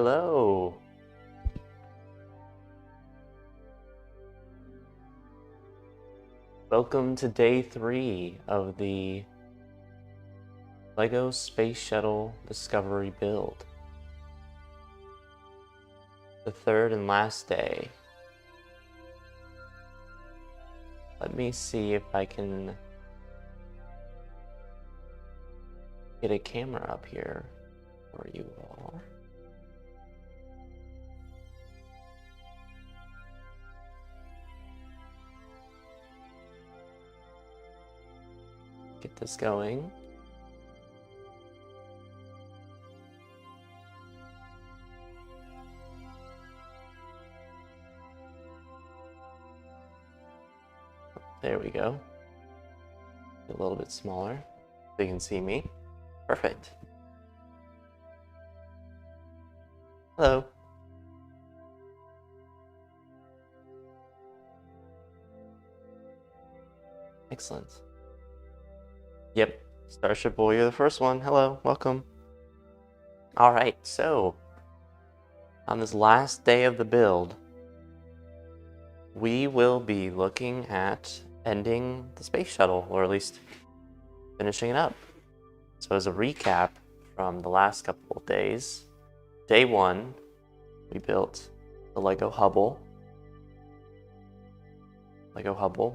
Hello. Welcome to day 3 of the LEGO Space Shuttle Discovery build. The third and last day. Let me see if I can get a camera up here for you all. Get this going. There we go. A little bit smaller so you can see me. Perfect. Hello. Excellent. Yep, Starship Boy, you're the first one. Hello, welcome. Alright, so on this last day of the build, we will be looking at ending the space shuttle, or at least finishing it up. So as a recap from the last couple of days, day 1, we built the LEGO Hubble.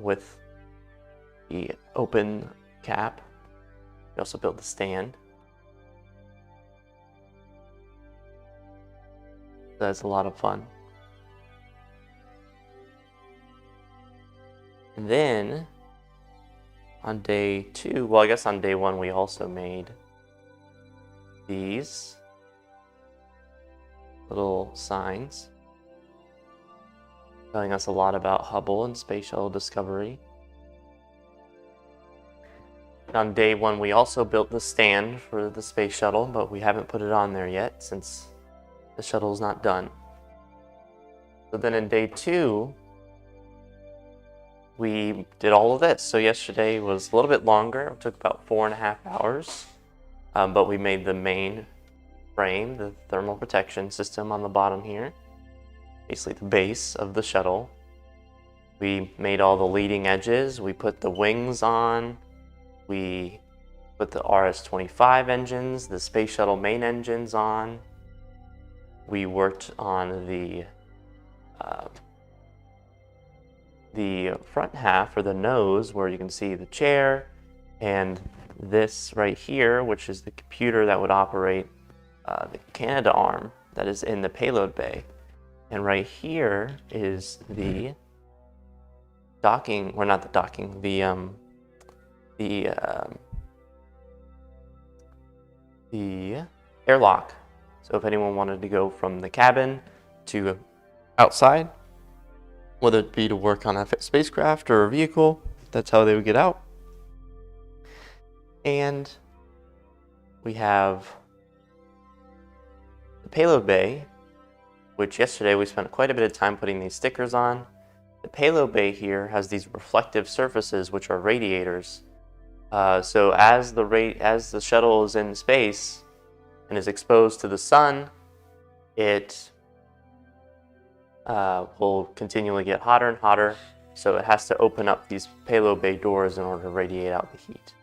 With the open cap. We also built the stand. That's a lot of fun. And then on day 2, well, I guess on day 1 we also made these little signs telling us a lot about Hubble and Space Shuttle Discovery. On day 1 we also built the stand for the space shuttle, but we haven't put it on there yet since the shuttle's not done. So then in day 2 we did all of this. So yesterday was a little bit longer. It took about 4.5 hours. But we made the main frame, the thermal protection system on the bottom here. Basically the base of the shuttle. We made all the leading edges. We put the wings on. We put the RS-25 engines, the space shuttle main engines on. We worked on the front half, or the nose, where you can see the chair, and this right here, which is the computer that would operate the Canada arm that is in the payload bay. And right here is the docking, or not the docking, the airlock. So if anyone wanted to go from the cabin to outside, whether it be to work on a spacecraft or a vehicle, that's how they would get out. And we have the payload bay, which yesterday we spent quite a bit of time putting these stickers on. The payload bay here has these reflective surfaces, which are radiators. So as the shuttle is in space and is exposed to the sun, it will continually get hotter and hotter, so it has to open up these payload bay doors in order to radiate out the heat.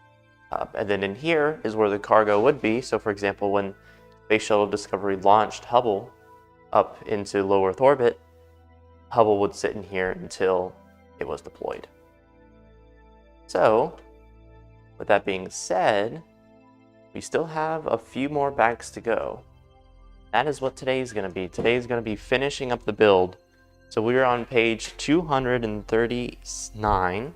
And then in here is where the cargo would be. So for example, when Space Shuttle Discovery launched Hubble up into low Earth orbit, Hubble would sit in here until it was deployed. So with that being said, we still have a few more bags to go. That is what today's going to be. Today's going to be finishing up the build. So we're on page 239,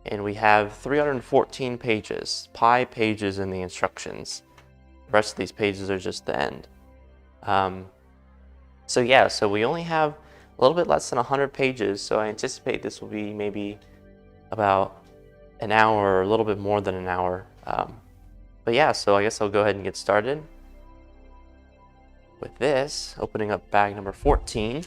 and we have 314 pages, pi pages in the instructions. The rest of these pages are just the end. So we only have a little bit less than 100 pages, so I anticipate this will be maybe about an hour or a little bit more than an hour. But yeah, so I guess I'll go ahead and get started with this, opening up bag number 14.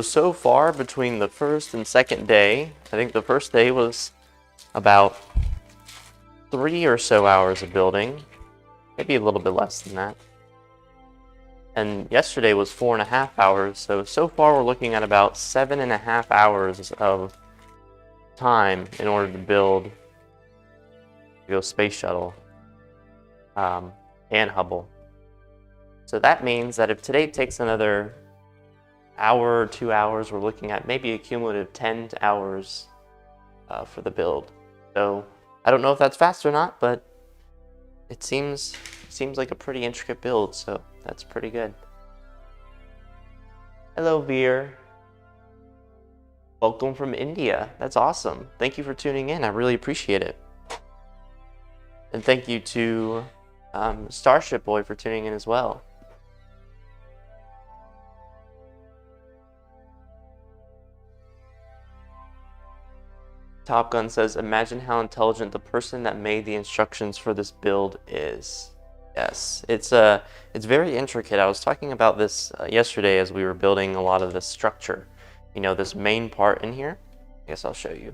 So far between the first and second day, I think the first day was about 3 or so hours of building, maybe a little bit less than that. And yesterday was 4.5 hours, so far we're looking at about 7.5 hours of time in order to build the Space Shuttle and Hubble. So that means that if today takes another hour or 2 hours, we're looking at maybe a cumulative 10 hours for the build. So I don't know if that's fast or not, but it seems like a pretty intricate build, so that's pretty good. Hello, Veer. Welcome from India. That's awesome. Thank you for tuning in. I really appreciate it. And thank you to Starship Boy for tuning in as well. Top Gun says, imagine how intelligent the person that made the instructions for this build is. Yes, it's very intricate. I was talking about this yesterday as we were building a lot of this structure. You know, this main part in here. I guess I'll show you.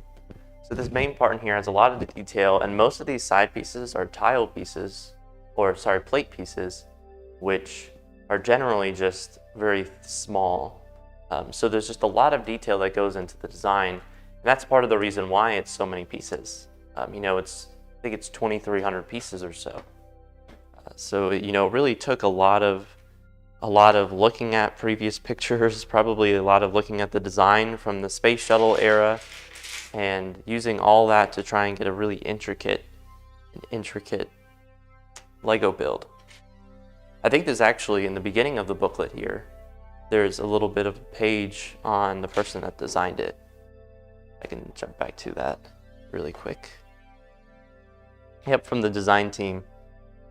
So this main part in here has a lot of the detail, and most of these side pieces are tile pieces, or sorry, plate pieces, which are generally just very small. So there's just a lot of detail that goes into the design. And that's part of the reason why it's so many pieces. You know, I think it's 2,300 pieces or so. So you know, it really took a lot of looking at previous pictures, probably a lot of looking at the design from the Space Shuttle era, and using all that to try and get a really intricate Lego build. I think there's actually, in the beginning of the booklet here, there's a little bit of a page on the person that designed it. I can jump back to that really quick. Yep, from the design team.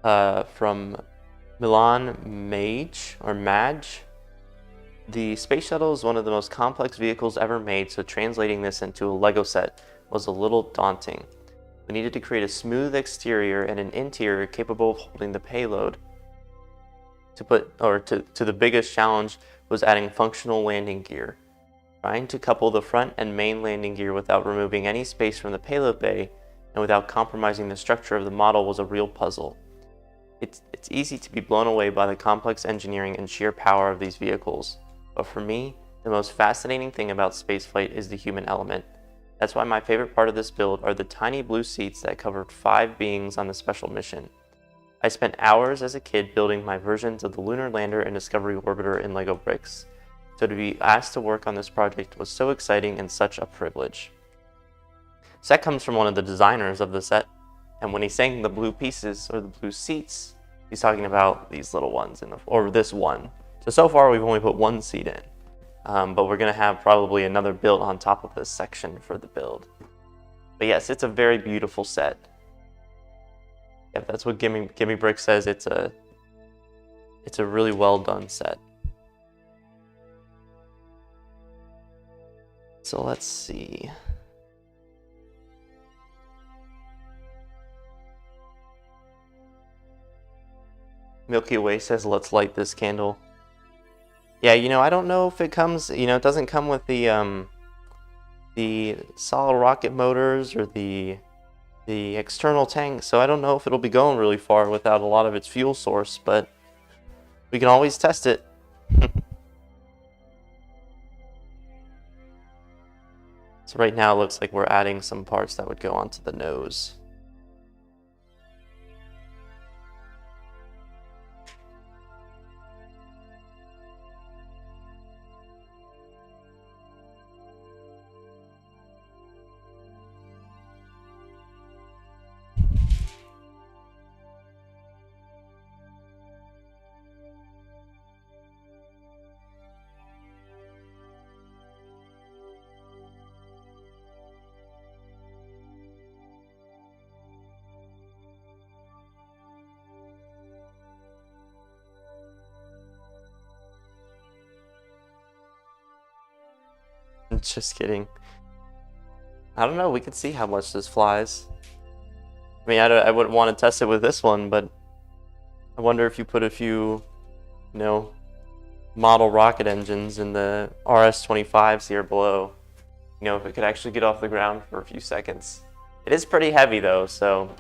From Milan Madge. The Space Shuttle is one of the most complex vehicles ever made, so translating this into a Lego set was a little daunting. We needed to create a smooth exterior and an interior capable of holding the payload. To the biggest challenge was adding functional landing gear. Trying to couple the front and main landing gear without removing any space from the payload bay and without compromising the structure of the model was a real puzzle. It's easy to be blown away by the complex engineering and sheer power of these vehicles, but for me, the most fascinating thing about spaceflight is the human element. That's why my favorite part of this build are the tiny blue seats that covered 5 beings on the special mission. I spent hours as a kid building my versions of the Lunar Lander and Discovery Orbiter in Lego bricks, so to be asked to work on this project was so exciting and such a privilege. So that comes from one of the designers of the set, and when he's saying the blue pieces or the blue seats, he's talking about these little ones or this one. So far we've only put one seat in, but we're gonna have probably another built on top of this section for the build. But yes, it's a very beautiful set. Yeah, that's what Gimme Brick says. It's a really well done set. So let's see. Milky Way says, let's light this candle. Yeah, you know, I don't know if it comes, you know, it doesn't come with the solid rocket motors or the external tank, so I don't know if it'll be going really far without a lot of its fuel source, but we can always test it. So right now it looks like we're adding some parts that would go onto the nose. Just kidding. I don't know, we could see how much this flies. I mean, I wouldn't want to test it with this one, but I wonder if you put a few, you know, model rocket engines in the RS-25s here below. You know, if it could actually get off the ground for a few seconds. It is pretty heavy though, so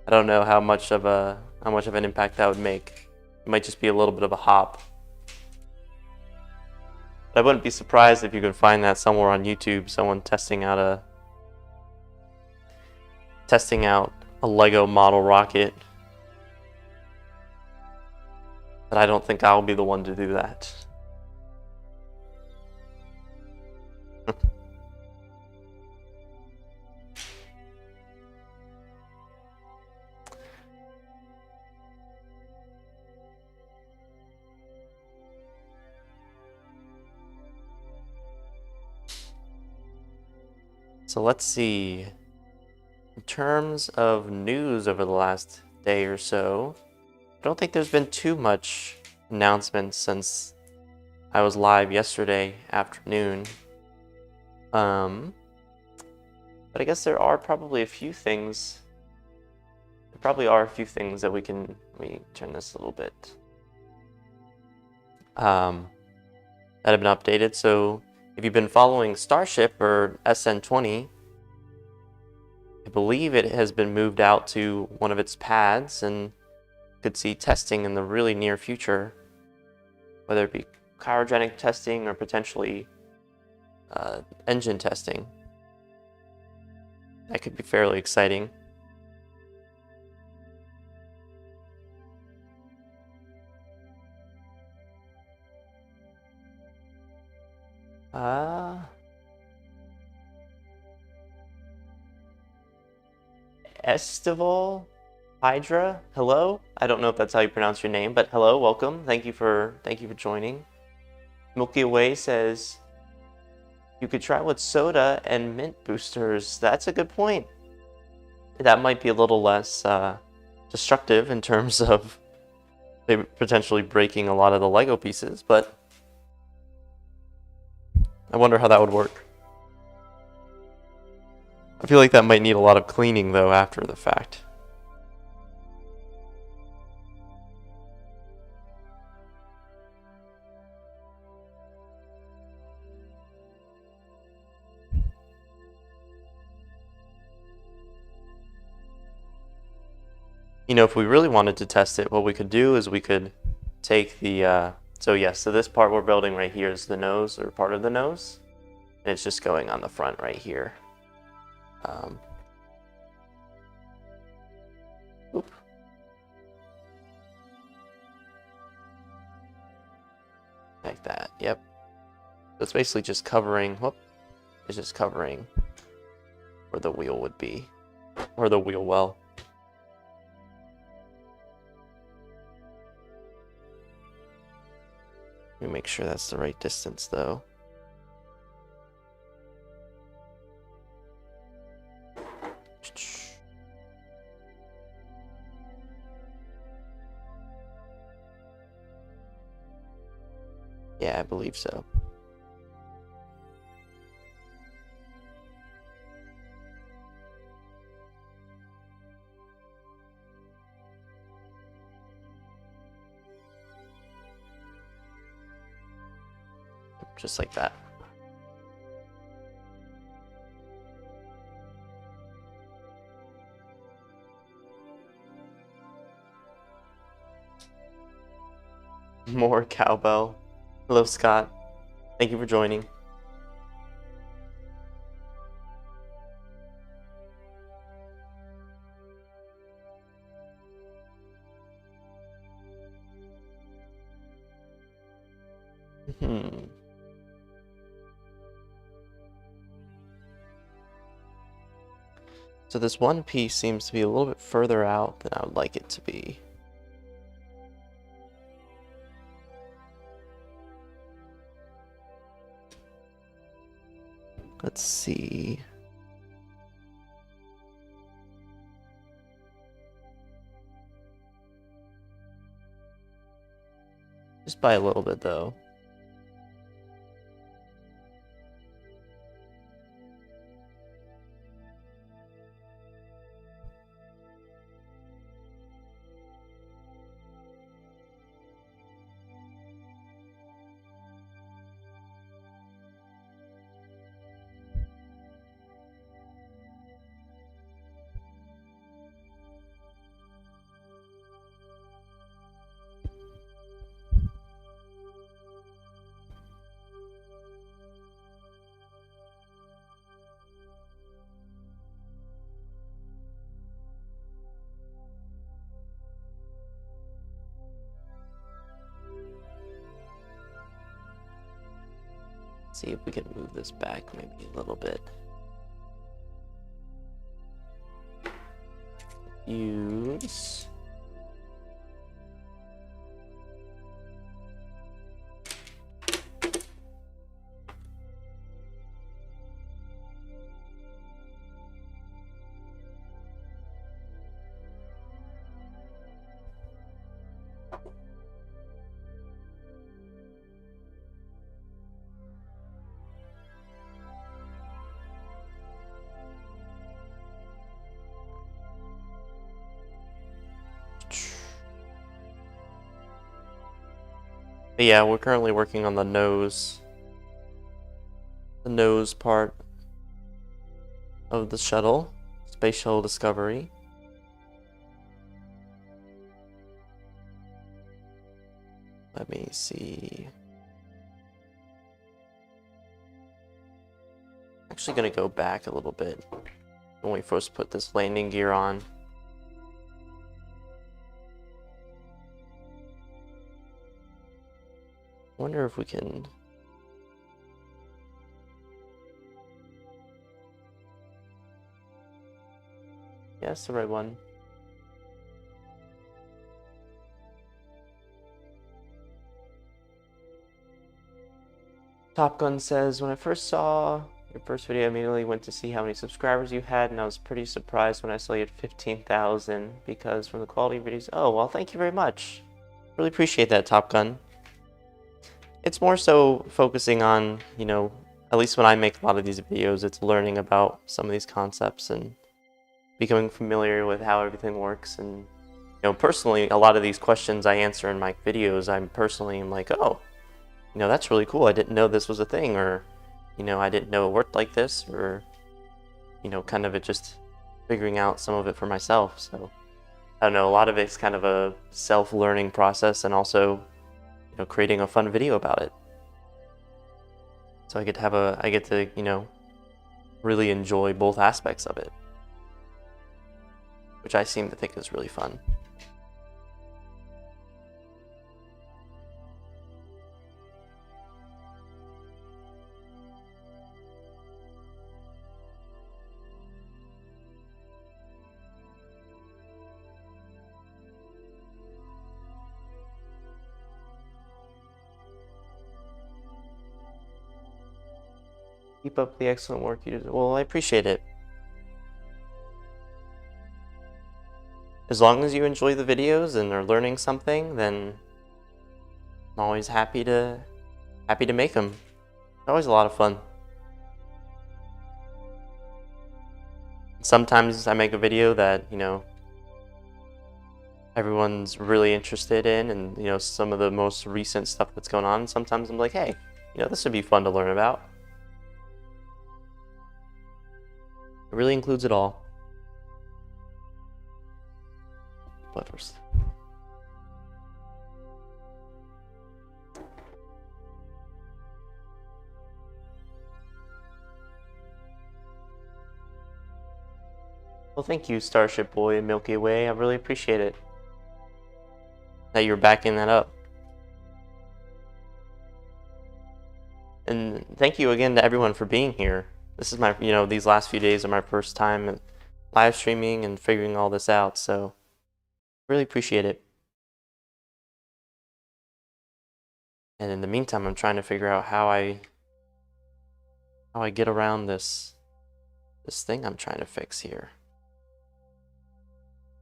I don't know how much of an impact that would make. It might just be a little bit of a hop. But I wouldn't be surprised if you could find that somewhere on YouTube, someone testing out a Lego model rocket. But I don't think I'll be the one to do that. So let's see. In terms of news over the last day or so, I don't think there's been too much announcements since I was live yesterday afternoon. But I guess there are probably a few things. There probably are a few things that we can. Let me turn this a little bit. That have been updated. So if you've been following Starship or SN20, I believe it has been moved out to one of its pads and could see testing in the really near future, whether it be cryogenic testing or potentially engine testing. That could be fairly exciting. Estival Hydra, hello. I don't know if that's how you pronounce your name, but hello, welcome. Thank you for joining. Milky Way says you could try with soda and mint boosters. That's a good point. That might be a little less destructive in terms of maybe potentially breaking a lot of the Lego pieces, but I wonder how that would work. I feel like that might need a lot of cleaning though after the fact. You know, if we really wanted to test it, what we could do is we could take the, so this part we're building right here is the nose, or part of the nose, and it's just going on the front right here. Oop. Like that, yep. So it's basically just covering, it's just covering where the wheel would be, or the wheel well. Let me make sure that's the right distance though. Yeah, I believe so. Just like that. More cowbell. Hello, Scott. Thank you for joining. So this one piece seems to be a little bit further out than I would like it to be. Let's see. Just by a little bit though. see if we can move this back maybe a little bit. Use. But yeah, we're currently working on the nose part of the shuttle, Space Shuttle Discovery. Let me see. Actually gonna go back a little bit when we first put this landing gear on. Wonder if we can. Yeah, that's the right one. Top Gun says, when I first saw your first video, I immediately went to see how many subscribers you had, and I was pretty surprised when I saw you had 15,000 because from the quality of videos. Oh, well, thank you very much. Really appreciate that, Top Gun. It's more so focusing on, you know, at least when I make a lot of these videos, it's learning about some of these concepts and becoming familiar with how everything works. And, you know, personally, a lot of these questions I answer in my videos, I'm personally like, oh, you know, that's really cool. I didn't know this was a thing, or, you know, I didn't know it worked like this, or, you know, kind of it just figuring out some of it for myself. So, I don't know, a lot of it's kind of a self-learning process and also, you know, creating a fun video about it. So I get to, you know, really enjoy both aspects of it, which I seem to think is really fun. Keep up the excellent work you do. Well, I appreciate it. As long as you enjoy the videos and are learning something, then I'm always happy to make them. It's always a lot of fun. Sometimes I make a video that, you know, everyone's really interested in, and, you know, some of the most recent stuff that's going on. Sometimes I'm like, hey, you know, this would be fun to learn about. It really includes it all. But first. Well, thank you, Starship Boy and Milky Way. I really appreciate it that you're backing that up. And thank you again to everyone for being here. This is my, you know, these last few days are my first time live streaming and figuring all this out, so really appreciate it. And in the meantime, I'm trying to figure out how I get around this thing I'm trying to fix here.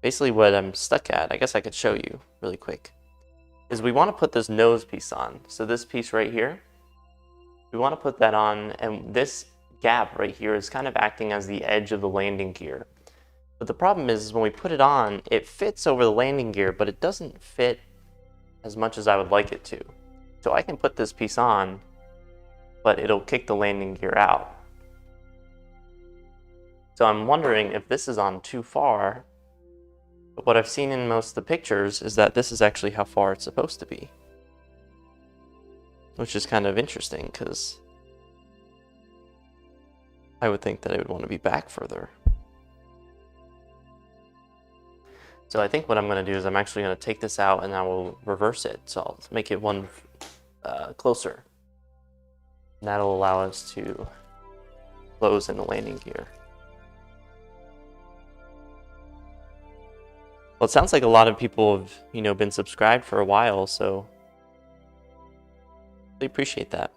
Basically what I'm stuck at, I guess I could show you really quick, is we want to put this nose piece on. So this piece right here, we want to put that on, and this gap right here is kind of acting as the edge of the landing gear. But the problem is when we put it on, it fits over the landing gear, but it doesn't fit as much as I would like it to. So I can put this piece on, but it'll kick the landing gear out. So I'm wondering if this is on too far. But what I've seen in most of the pictures is that this is actually how far it's supposed to be. Which is kind of interesting, because I would think that it would want to be back further. So I think what I'm going to do is I'm actually going to take this out and I will reverse it. So I'll make it one closer. And that'll allow us to close in the landing gear. Well, it sounds like a lot of people have, been subscribed for a while, so really appreciate that.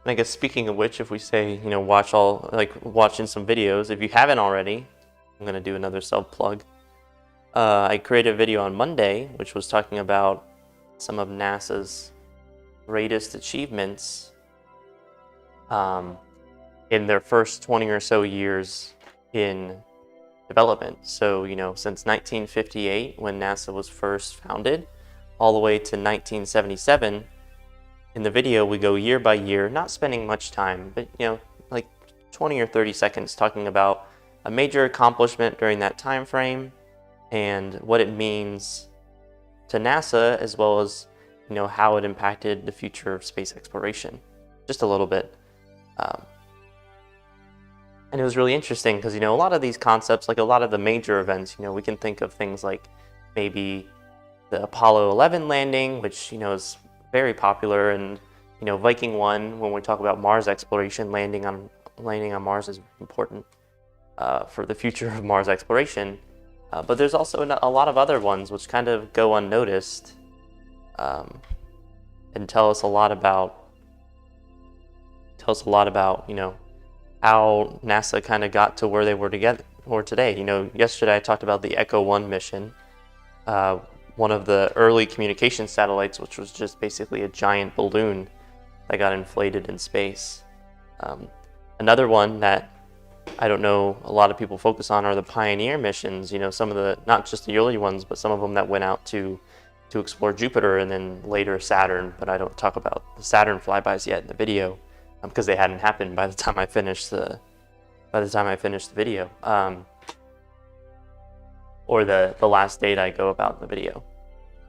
And I guess speaking of which, if we say, watching some videos, if you haven't already, I'm going to do another self-plug. I created a video on Monday, which was talking about some of NASA's greatest achievements in their first 20 or so years in development. So, since 1958, when NASA was first founded, all the way to 1977, in the video, we go year by year, not spending much time, but, like 20 or 30 seconds talking about a major accomplishment during that time frame and what it means to NASA, as well as, how it impacted the future of space exploration. Just a little bit. And it was really interesting because, a lot of these concepts, like a lot of the major events, we can think of things like maybe the Apollo 11 landing, which, is very popular, and Viking 1, when we talk about Mars exploration, landing on Mars is important for the future of Mars exploration. But there's also a lot of other ones which kind of go unnoticed and tell us a lot about how NASA kind of got to where they were today. Yesterday I talked about the Echo 1 mission. One of the early communication satellites, which was just basically a giant balloon that got inflated in space. Another one that I don't know a lot of people focus on are the Pioneer missions. Some of the, not just the early ones, but some of them that went out to explore Jupiter and then later Saturn. But I don't talk about the Saturn flybys yet in the video because they hadn't happened by the time I finished the video. Or the last date I go about in the video.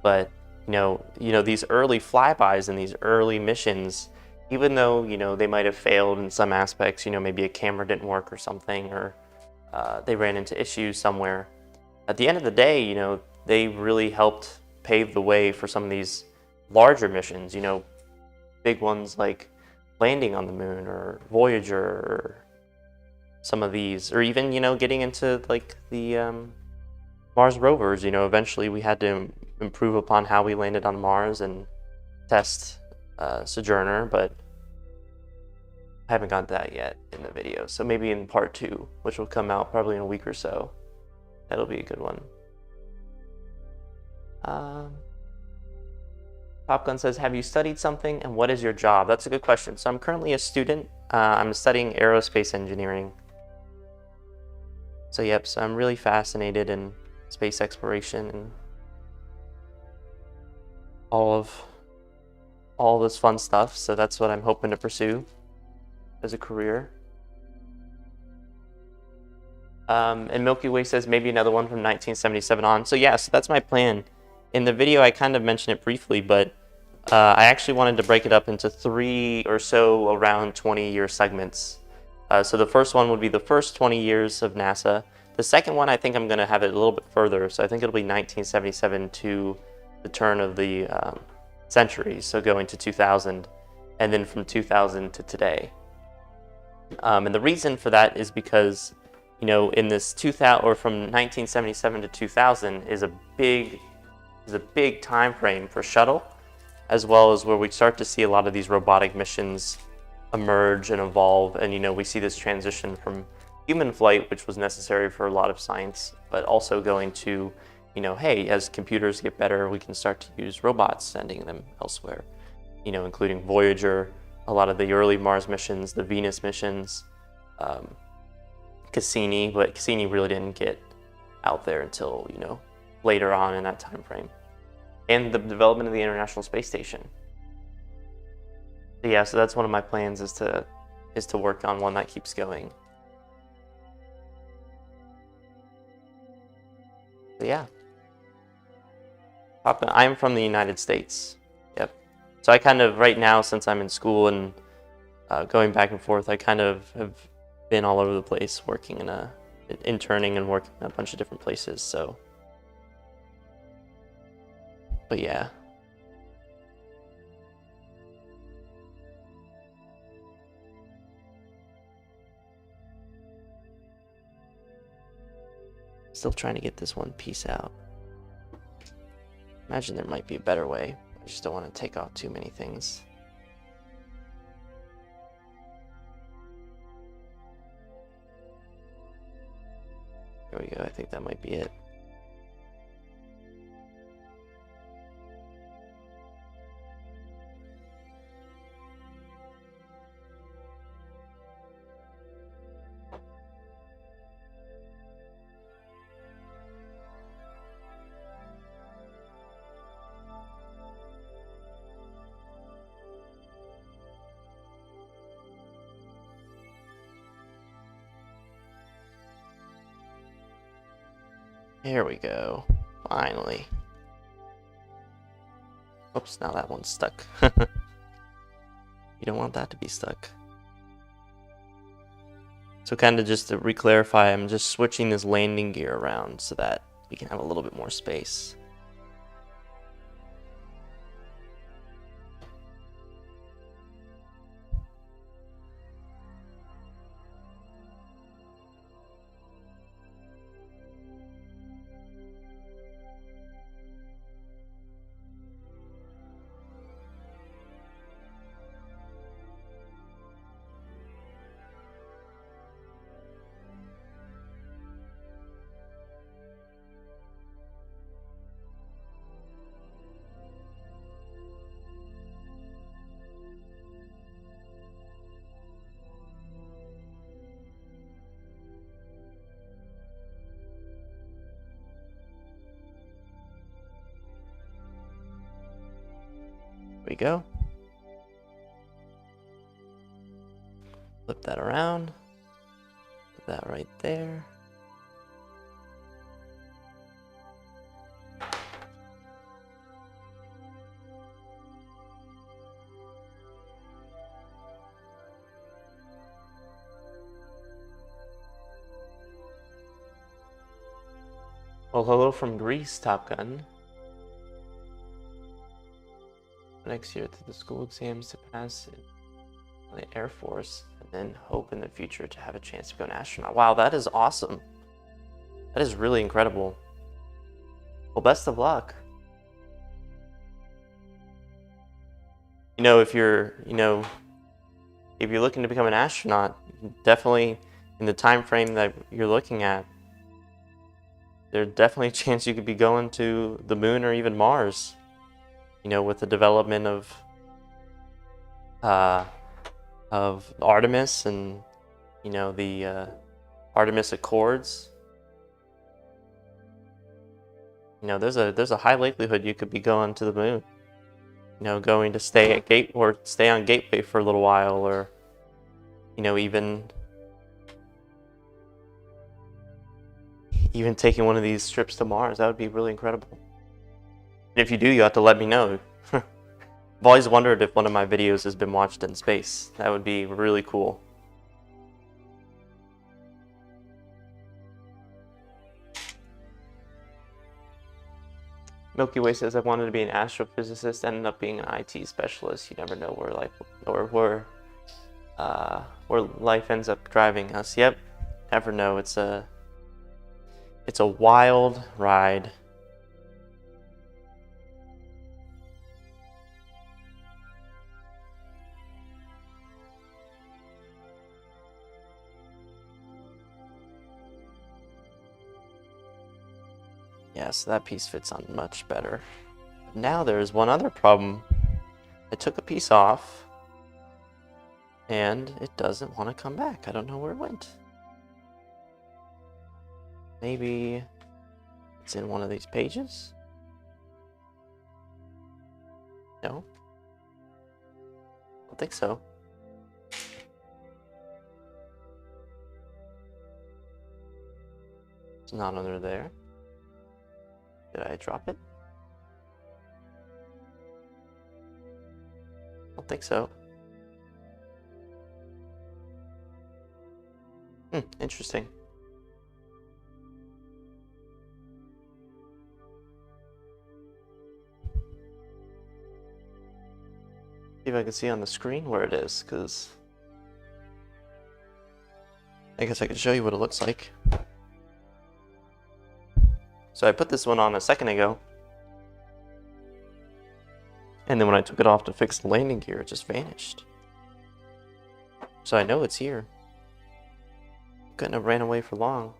But these early flybys and these early missions, even though they might have failed in some aspects, maybe a camera didn't work or something, or they ran into issues somewhere, at the end of the day, they really helped pave the way for some of these larger missions, big ones like landing on the moon or Voyager, or some of these, or even getting into like the Mars rovers. Eventually we had to improve upon how we landed on Mars and test Sojourner, but I haven't got that yet in the video. So maybe in part 2, which will come out probably in a week or so, that'll be a good one. Top Gun says, have you studied something and what is your job? That's a good question. So I'm currently a student. I'm studying aerospace engineering. So yep, so I'm really fascinated in space exploration and all this fun stuff. So that's what I'm hoping to pursue as a career. And Milky Way says maybe another one from 1977 on. So yeah, so that's my plan. In the video, I kind of mentioned it briefly, but I actually wanted to break it up into 3 or so around 20-year segments. So the first one would be the first 20 years of NASA. The second one, I think I'm going to have it a little bit further. So I think it'll be 1977 to the turn of the century, so going to 2000, and then from 2000 to today. And the reason for that is because, in this 2000, or from 1977 to 2000 is a big time frame for Shuttle, as well as where we start to see a lot of these robotic missions emerge and evolve. And we see this transition from human flight, which was necessary for a lot of science, but also going to, hey, as computers get better, we can start to use robots, sending them elsewhere, including Voyager, a lot of the early Mars missions, the Venus missions, Cassini, but Cassini really didn't get out there until, later on in that time frame, and the development of the International Space Station. So yeah, so that's one of my plans is to work on one that keeps going. So yeah, I'm from the United States. Yep. So I kind of right now, since I'm in school and going back and forth, I kind of have been all over the place working interning and working in a bunch of different places, so. But yeah. Still trying to get this one piece out. Imagine there might be a better way. I just don't want to take off too many things. There we go, I think that might be it. There we go. Finally. Oops, now that one's stuck. You don't want that to be stuck. So kind of just to re-clarify, I'm just switching this landing gear around so that we can have a little bit more space. There we go. Flip that around. Put that right there. Well, hello from Greece, Top Gun. Next year to the school exams to pass in the Air Force, and then hope in the future to have a chance to become an astronaut. Wow, that is awesome. That is really incredible. Well, best of luck. You know, if you're looking to become an astronaut, definitely in the time frame that you're looking at, there's definitely a chance you could be going to the moon or even Mars. You know, with the development of Artemis and, you know, the Artemis Accords. You know, there's a high likelihood you could be going to the moon. You know, going to stay on Gateway for a little while, or, you know, even taking one of these trips to Mars. That would be really incredible. And if you do, you have to let me know. I've always wondered if one of my videos has been watched in space. That would be really cool. Milky Way says, I wanted to be an astrophysicist, ended up being an IT specialist. You never know where life ends up driving us. Yep, never know. It's a wild ride. Yeah, so that piece fits on much better. Now there's one other problem. I took a piece off, and it doesn't want to come back. I don't know where it went. Maybe it's in one of these pages? No? I don't think so. It's not under there. Did I drop it? I don't think so. Interesting. See if I can see on the screen where it is, because I guess I can show you what it looks like. So I put this one on a second ago, and then when I took it off to fix the landing gear, it just vanished. So I know it's here. Couldn't have ran away for long.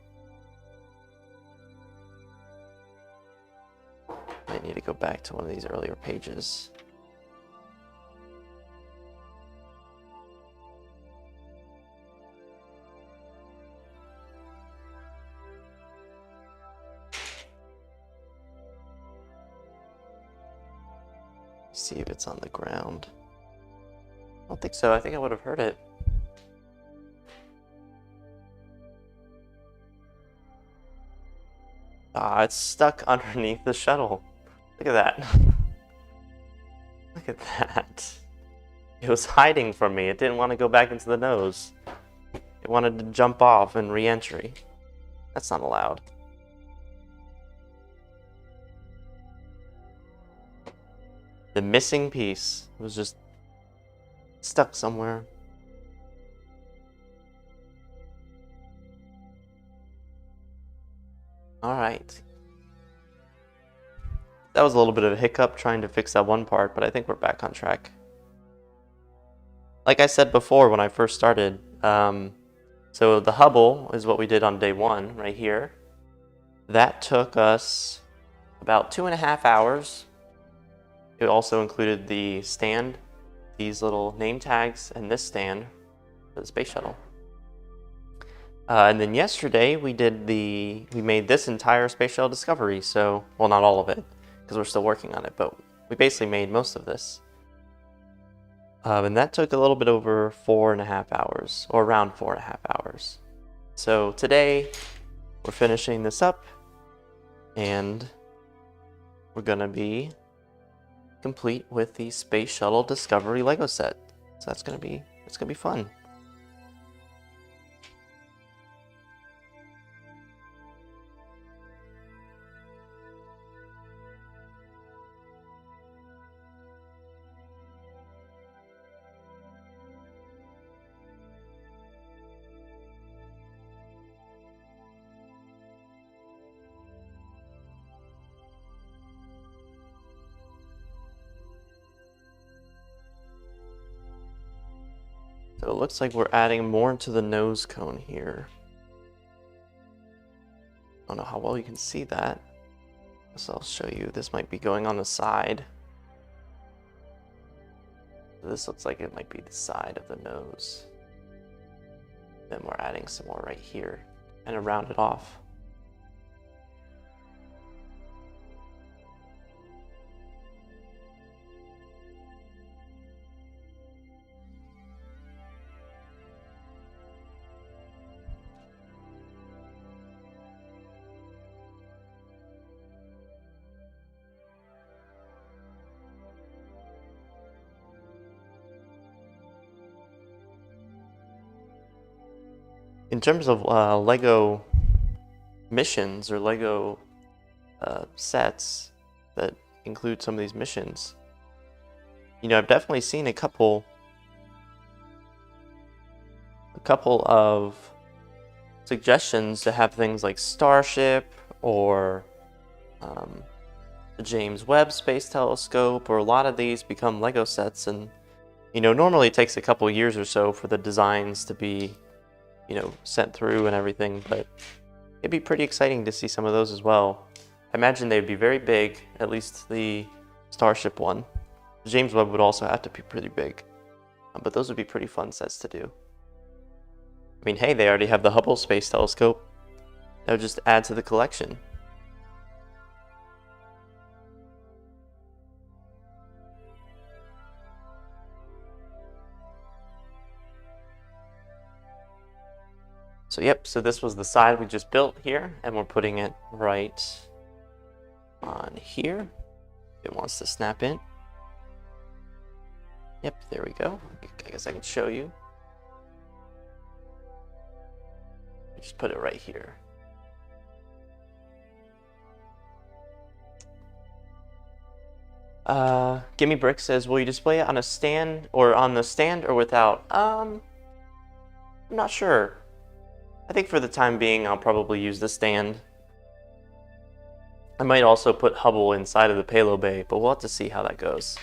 I need to go back to one of these earlier pages. See if it's on the ground. I don't think so. I think I would have heard it. Ah, it's stuck underneath the shuttle. Look at that. Look at that. It was hiding from me. It didn't want to go back into the nose. It wanted to jump off and re-entry. That's not allowed. The missing piece was just stuck somewhere. Alright. That was a little bit of a hiccup trying to fix that one part, but I think we're back on track. Like I said before when I first started, so the Hubble is what we did on day 1 right here. That took us about 2.5 hours. It also included the stand, these little name tags, and this stand for the space shuttle. And then yesterday we made this entire space shuttle Discovery. So, well, not all of it, because we're still working on it, but we basically made most of this. And that took a little bit over 4.5 hours, or around 4.5 hours. So today we're finishing this up, and we're gonna be complete with the Space Shuttle Discovery Lego set. So it's gonna be fun. So it looks like we're adding more to the nose cone here. I don't know how well you can see that. So I'll show you. This might be going on the side. This looks like it might be the side of the nose. Then we're adding some more right here and to round it off. In terms of Lego missions or Lego sets that include some of these missions, you know, I've definitely seen a couple of suggestions to have things like Starship or the James Webb Space Telescope, or a lot of these become Lego sets, and you know, normally it takes a couple years or so for the designs to be, you know, sent through and everything, but it'd be pretty exciting to see some of those as well. I imagine they'd be very big, at least the Starship one. The James Webb would also have to be pretty big, but those would be pretty fun sets to do. I mean, hey, they already have the Hubble Space Telescope. That would just add to the collection. So yep, so this was the side we just built here, and we're putting it right on here. It wants to snap in. Yep, there we go. I guess I can show you. Just put it right here. Gimme Brick says, will you display it on a stand or on the stand or without? I'm not sure. I think for the time being, I'll probably use the stand. I might also put Hubble inside of the payload bay, but we'll have to see how that goes.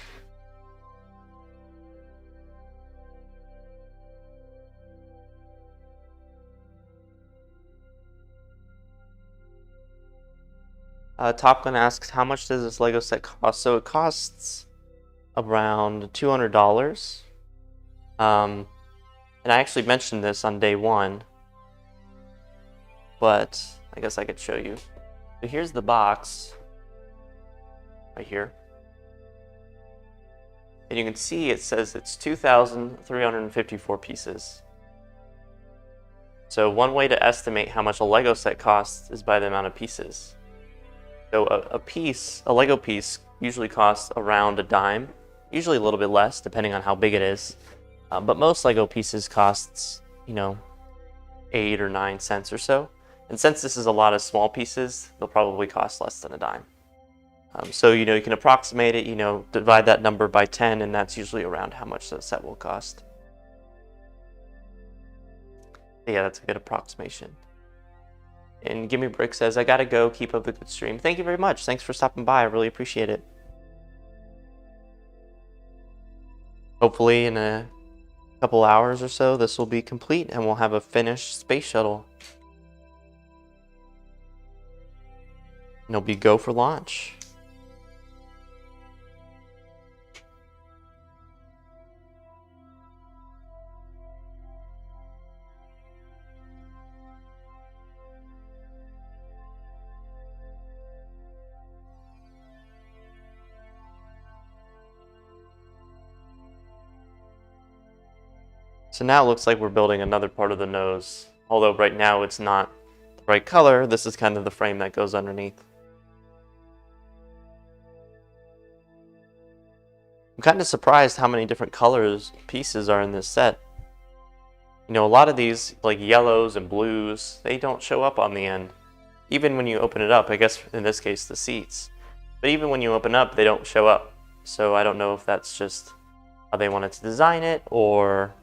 Top Gun asks, how much does this Lego set cost? So it costs around $200. And I actually mentioned this on day one, but I guess I could show you. So here's the box, right here. And you can see it says it's 2,354 pieces. So one way to estimate how much a Lego set costs is by the amount of pieces. So a Lego piece usually costs around a dime, usually a little bit less depending on how big it is. But most Lego pieces costs, 8 or 9 cents or so. And since this is a lot of small pieces, they'll probably cost less than a dime. So, you can approximate it, divide that number by 10, and that's usually around how much the set will cost. Yeah, that's a good approximation. And Gimme Brick says, I gotta go, keep up the good stream. Thank you very much. Thanks for stopping by. I really appreciate it. Hopefully in a couple hours or so, this will be complete and we'll have a finished space shuttle. And it'll be go for launch. So now it looks like we're building another part of the nose. Although right now it's not the right color, this is kind of the frame that goes underneath. I'm kind of surprised how many different colors pieces are in this set. A lot of these, like yellows and blues, they don't show up on the end. Even when you open it up, I guess in this case the seats. But even when you open up, they don't show up. So I don't know if that's just how they wanted to design it, or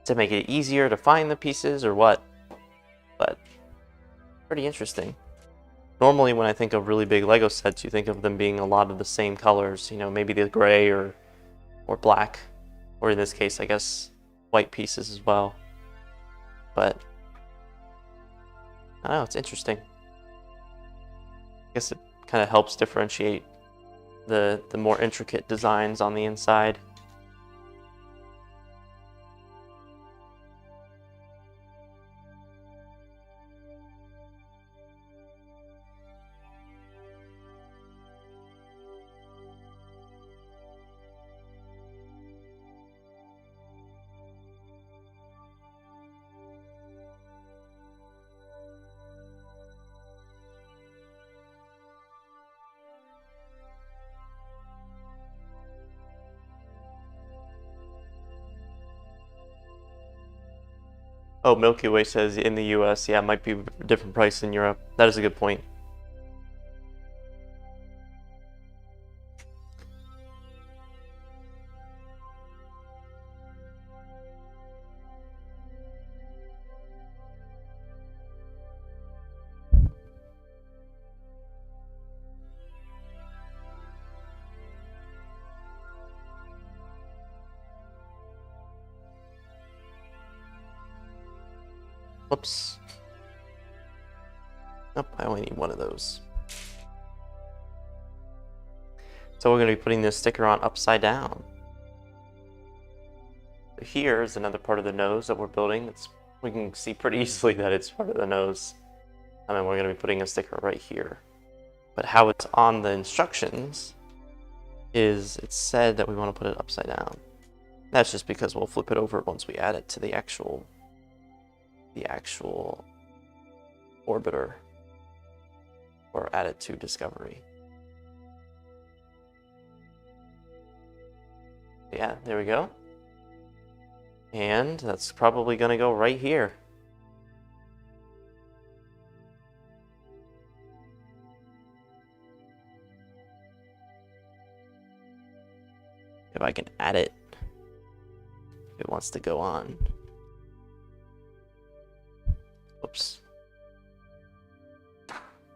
to make it easier to find the pieces, or what. But pretty interesting. Normally when I think of really big Lego sets, you think of them being a lot of the same colors, maybe the gray or black, or in this case I guess white pieces as well. But I don't know, it's interesting. I guess it kind of helps differentiate the more intricate designs on the inside. Oh, Milky Way says in the US, yeah, it might be a different price in Europe. That is a good point. Whoops. Nope, I only need one of those. So we're going to be putting this sticker on upside down. Here is another part of the nose that we're building. We can see pretty easily that it's part of the nose. And then we're going to be putting a sticker right here. But how it's on the instructions is it's said that we want to put it upside down. That's just because we'll flip it over once we add it to the actual orbiter, or add it to Discovery. Yeah, there we go. And that's probably going to go right here. if I can add it, if it wants to go on. Oops.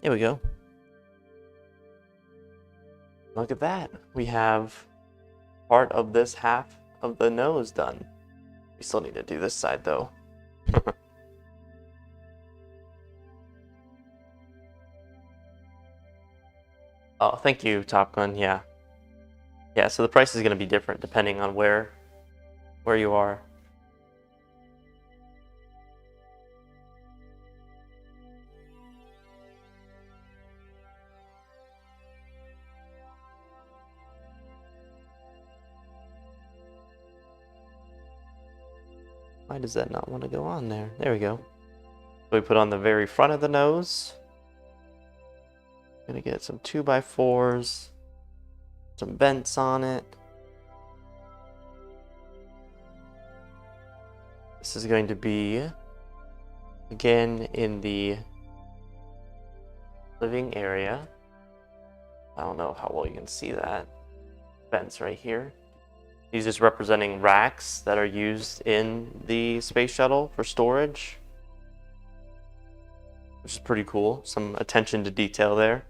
Here we go. Look at that. We have part of this half of the nose done. We still need to do this side though. Oh, thank you, Top Gun. Yeah. Yeah, so the price is going to be different depending on where you are. Why does that not want to go on there? There we go. So we put on the very front of the nose. Gonna get some 2x4s, some vents on it. This is going to be, again, in the living area. I don't know how well you can see that. Vents right here. These are representing racks that are used in the space shuttle for storage, which is pretty cool. Some attention to detail there.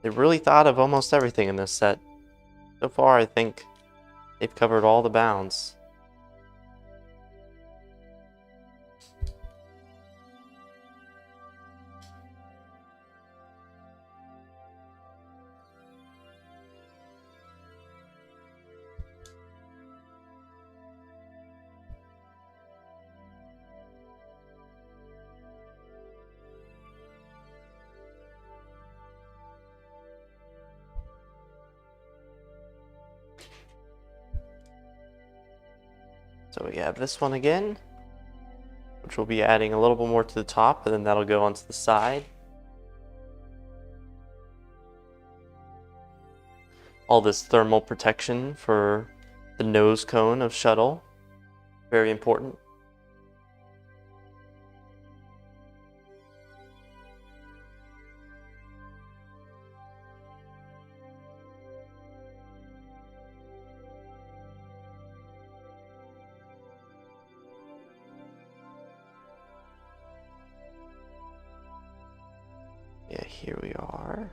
They really thought of almost everything in this set. So far, I think they've covered all the bounds. So we have this one again, which we'll be adding a little bit more to the top, and then that'll go onto the side. All this thermal protection for the nose cone of Shuttle. Very important. Yeah, here we are.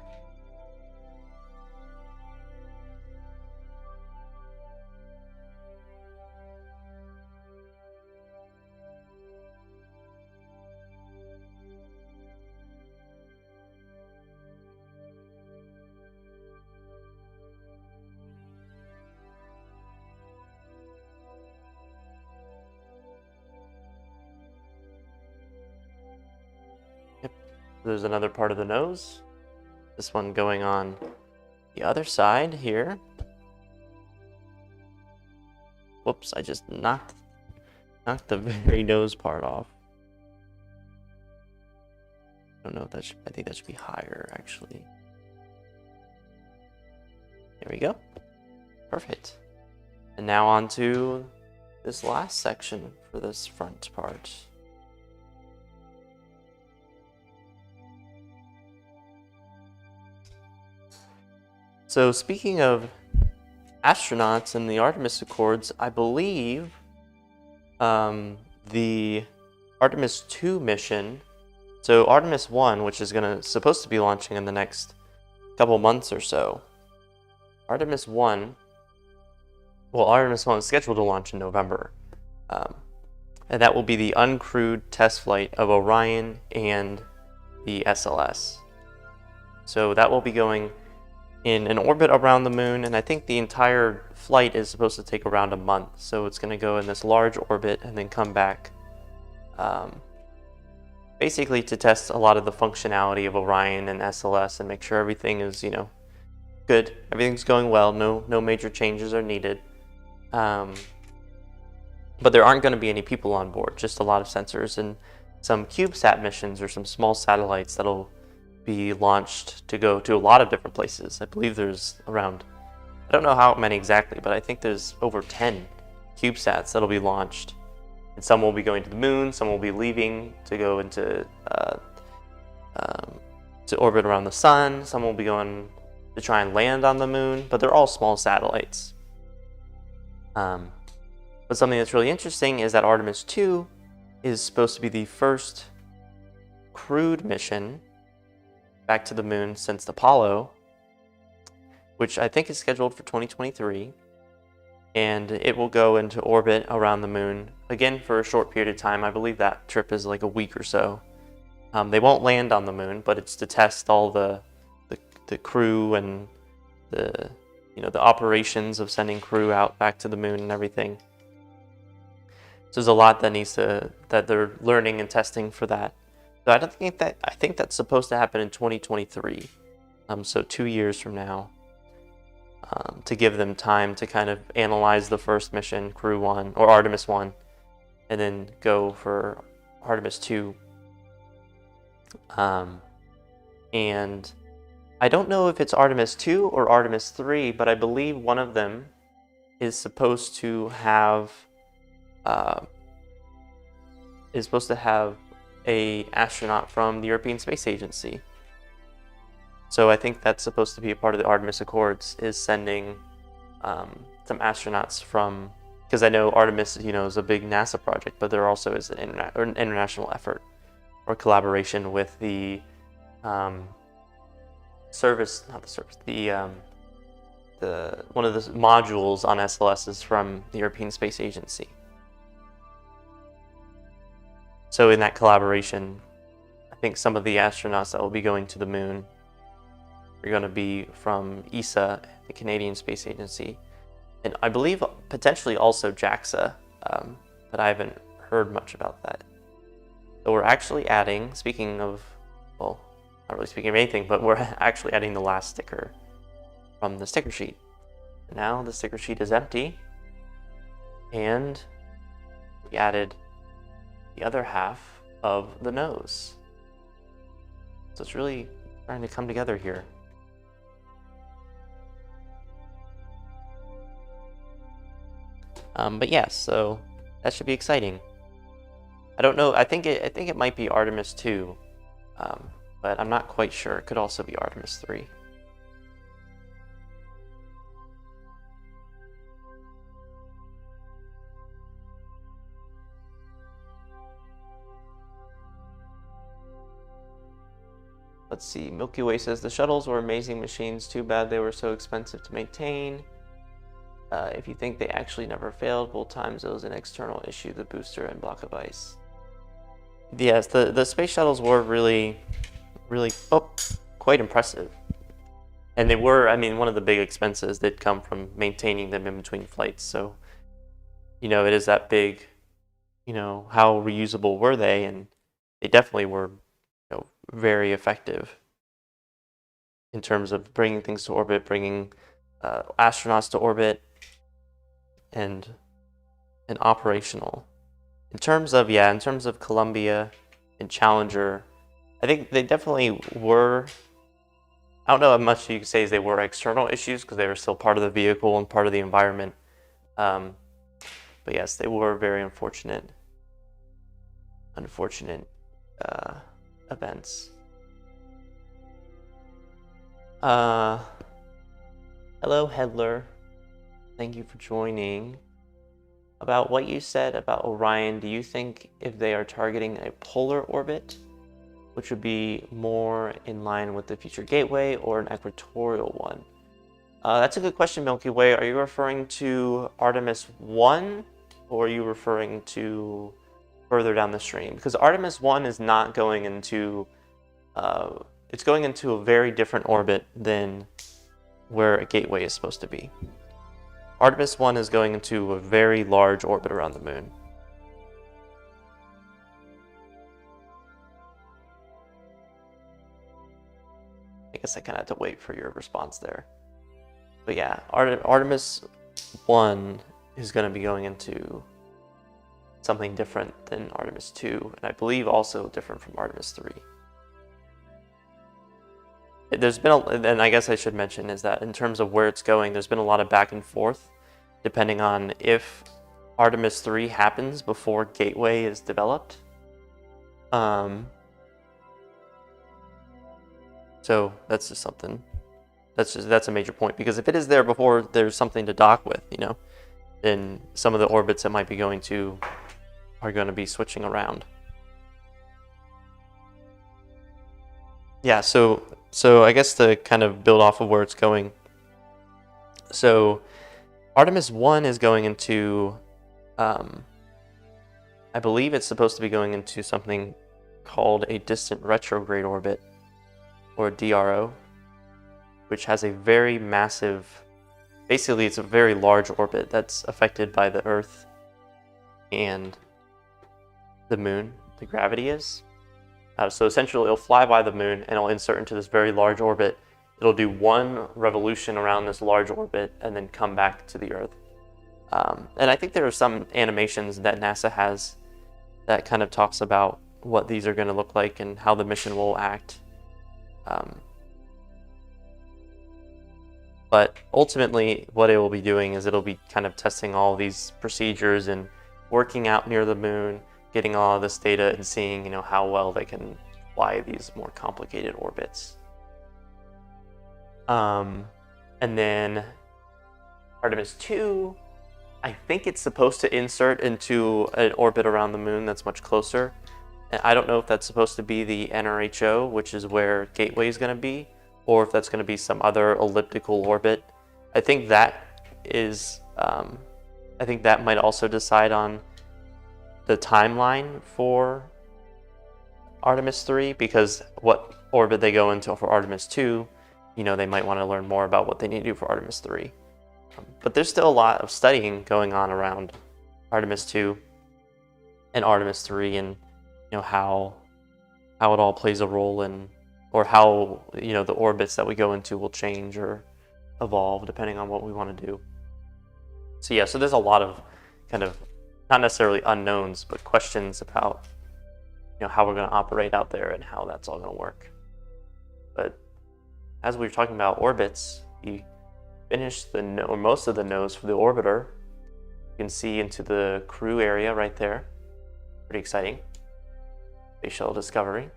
There's another part of the nose. This one going on the other side here. Whoops, I just knocked the very nose part off. I don't know if that should, I think that should be higher actually. There we go. Perfect. And now on to this last section for this front part. So speaking of astronauts and the Artemis Accords, I believe the Artemis 2 mission, so Artemis 1, which is supposed to be launching in the next couple months or so. Artemis 1 is scheduled to launch in November. And that will be the uncrewed test flight of Orion and the SLS. So that will be going in an orbit around the moon, and I think the entire flight is supposed to take around a month. So it's going to go in this large orbit and then come back, basically to test a lot of the functionality of Orion and SLS and make sure everything is, good. Everything's going well. No major changes are needed. But there aren't going to be any people on board, just a lot of sensors and some CubeSat missions or some small satellites that'll be launched to go to a lot of different places. I believe there's around, I don't know how many exactly, but I think there's over 10 CubeSats that'll be launched. And some will be going to the moon, some will be leaving to go into to orbit around the sun, some will be going to try and land on the moon, but they're all small satellites. But something that's really interesting is that Artemis 2 is supposed to be the first crewed mission back to the moon since Apollo, which I think is scheduled for 2023. And it will go into orbit around the moon, again for a short period of time. I believe that trip is like a week or so. They won't land on the moon, but it's to test all the crew and the operations of sending crew out back to the moon and everything. So there's a lot that they're learning and testing for that. So I think that's supposed to happen in 2023. So 2 years from now, to give them time to kind of analyze the first mission, Crew 1 or Artemis 1, and then go for Artemis 2. And I don't know if it's Artemis 2 or Artemis 3, but I believe one of them is supposed to have a astronaut from the European Space Agency. So I think that's supposed to be a part of the Artemis Accords, is sending some astronauts from, because I know Artemis, is a big NASA project, but there also is an international effort or collaboration with the one of the modules on SLSs from the European Space Agency. So in that collaboration, I think some of the astronauts that will be going to the moon are going to be from ESA, the Canadian Space Agency, and I believe potentially also JAXA, but I haven't heard much about that. So we're actually adding, speaking of, well, not really speaking of anything, but we're actually adding the last sticker from the sticker sheet. Now the sticker sheet is empty, and we added the other half of the nose. So it's really starting to come together here. But yeah, so that should be exciting. I don't know. I think it might be Artemis 2, but I'm not quite sure. It could also be Artemis 3. Let's see. Milky Way says the shuttles were amazing machines. Too bad they were so expensive to maintain. If you think they actually never failed, both times it was an external issue, the booster and block of ice. Yes, the space shuttles were really quite impressive. And they were, one of the big expenses that come from maintaining them in between flights. So, it is that big, how reusable were they? And they definitely were, very effective in terms of bringing things to orbit, bringing astronauts to orbit, and operational. In terms of Columbia and Challenger, I think they definitely were. I don't know how much you could say they were external issues because they were still part of the vehicle and part of the environment. But yes, they were very unfortunate events. Hello, Headler. Thank you for joining. About what you said about Orion, do you think if they are targeting a polar orbit, which would be more in line with the future Gateway, or an equatorial one? That's a good question, Milky Way. Are you referring to Artemis 1, or are you referring to further down the stream? Because Artemis 1 is not going into, it's going into a very different orbit than where a Gateway is supposed to be. Artemis 1 is going into a very large orbit around the moon. I guess I kind of have to wait for your response there. But yeah, Artemis 1 is going to be going into something different than Artemis 2, and I believe also different from Artemis 3. There's been, and I guess I should mention, is that in terms of where it's going, there's been a lot of back and forth, depending on if Artemis 3 happens before Gateway is developed. So that's just something That's a major point, because if it is there before there's something to dock with, then some of the orbits it might be going to are going to be switching around. Yeah, so I guess to kind of build off of where it's going. So Artemis 1 is going into, I believe it's supposed to be going into something called a distant retrograde orbit, or DRO, which has a very massive, basically it's a very large orbit that's affected by the Earth and the moon, the gravity is. So essentially it'll fly by the moon and it'll insert into this very large orbit. It'll do one revolution around this large orbit and then come back to the Earth. And I think there are some animations that NASA has that kind of talks about what these are going to look like and how the mission will act. But ultimately, what it will be doing is it'll be kind of testing all these procedures and working out near the moon, getting all of this data and seeing, how well they can fly these more complicated orbits. And then Artemis 2, I think it's supposed to insert into an orbit around the moon that's much closer. And I don't know if that's supposed to be the NRHO, which is where Gateway is going to be, or if that's going to be some other elliptical orbit. I think that is, I think that might also decide on the timeline for Artemis 3, because what orbit they go into for Artemis 2, they might want to learn more about what they need to do for Artemis 3. But there's still a lot of studying going on around Artemis 2 and Artemis 3, and how it all plays a role in, or how the orbits that we go into will change or evolve depending on what we want to do. So yeah, so there's a lot of kind of not necessarily unknowns, but questions about how we're going to operate out there and how that's all going to work. But as we were talking about orbits, we finished most of the nose for the orbiter. You can see into the crew area right there. Pretty exciting. Space Shuttle Discovery.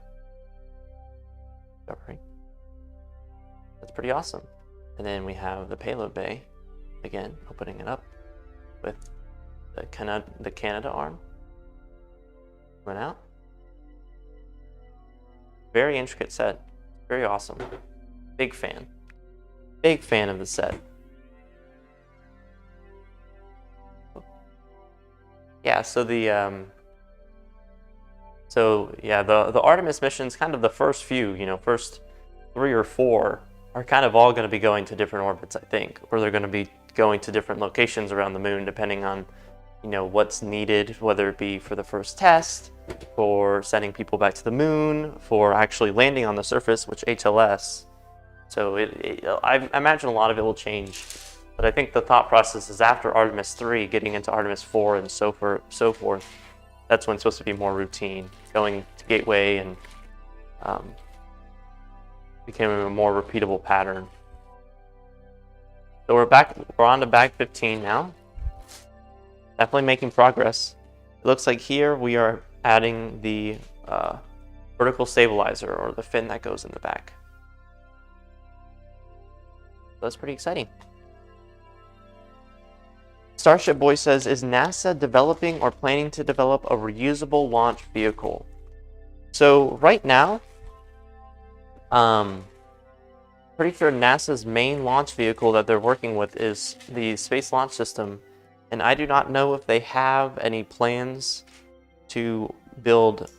That's pretty awesome. And then we have the payload bay, again, opening it up with the Canada arm. Went out. Very intricate set. Very awesome. Big fan. Big fan of the set. Yeah, so the Artemis missions, kind of the first few, first 3 or 4 are kind of all going to be going to different orbits, I think, or they're going to be going to different locations around the moon depending on, what's needed, whether it be for the first test, for sending people back to the moon, for actually landing on the surface, which HLS. So I imagine a lot of it will change, but I think the thought process is after Artemis 3, getting into Artemis 4 and so forth, that's when it's supposed to be more routine, going to Gateway and becoming a more repeatable pattern. So we're on to bag 15 now. Definitely making progress. It looks like here we are adding the vertical stabilizer, or the fin that goes in the back. That's pretty exciting. Starship Boy says, is NASA developing or planning to develop a reusable launch vehicle? So right now, pretty sure NASA's main launch vehicle that they're working with is the Space Launch System, and I do not know if they have any plans to build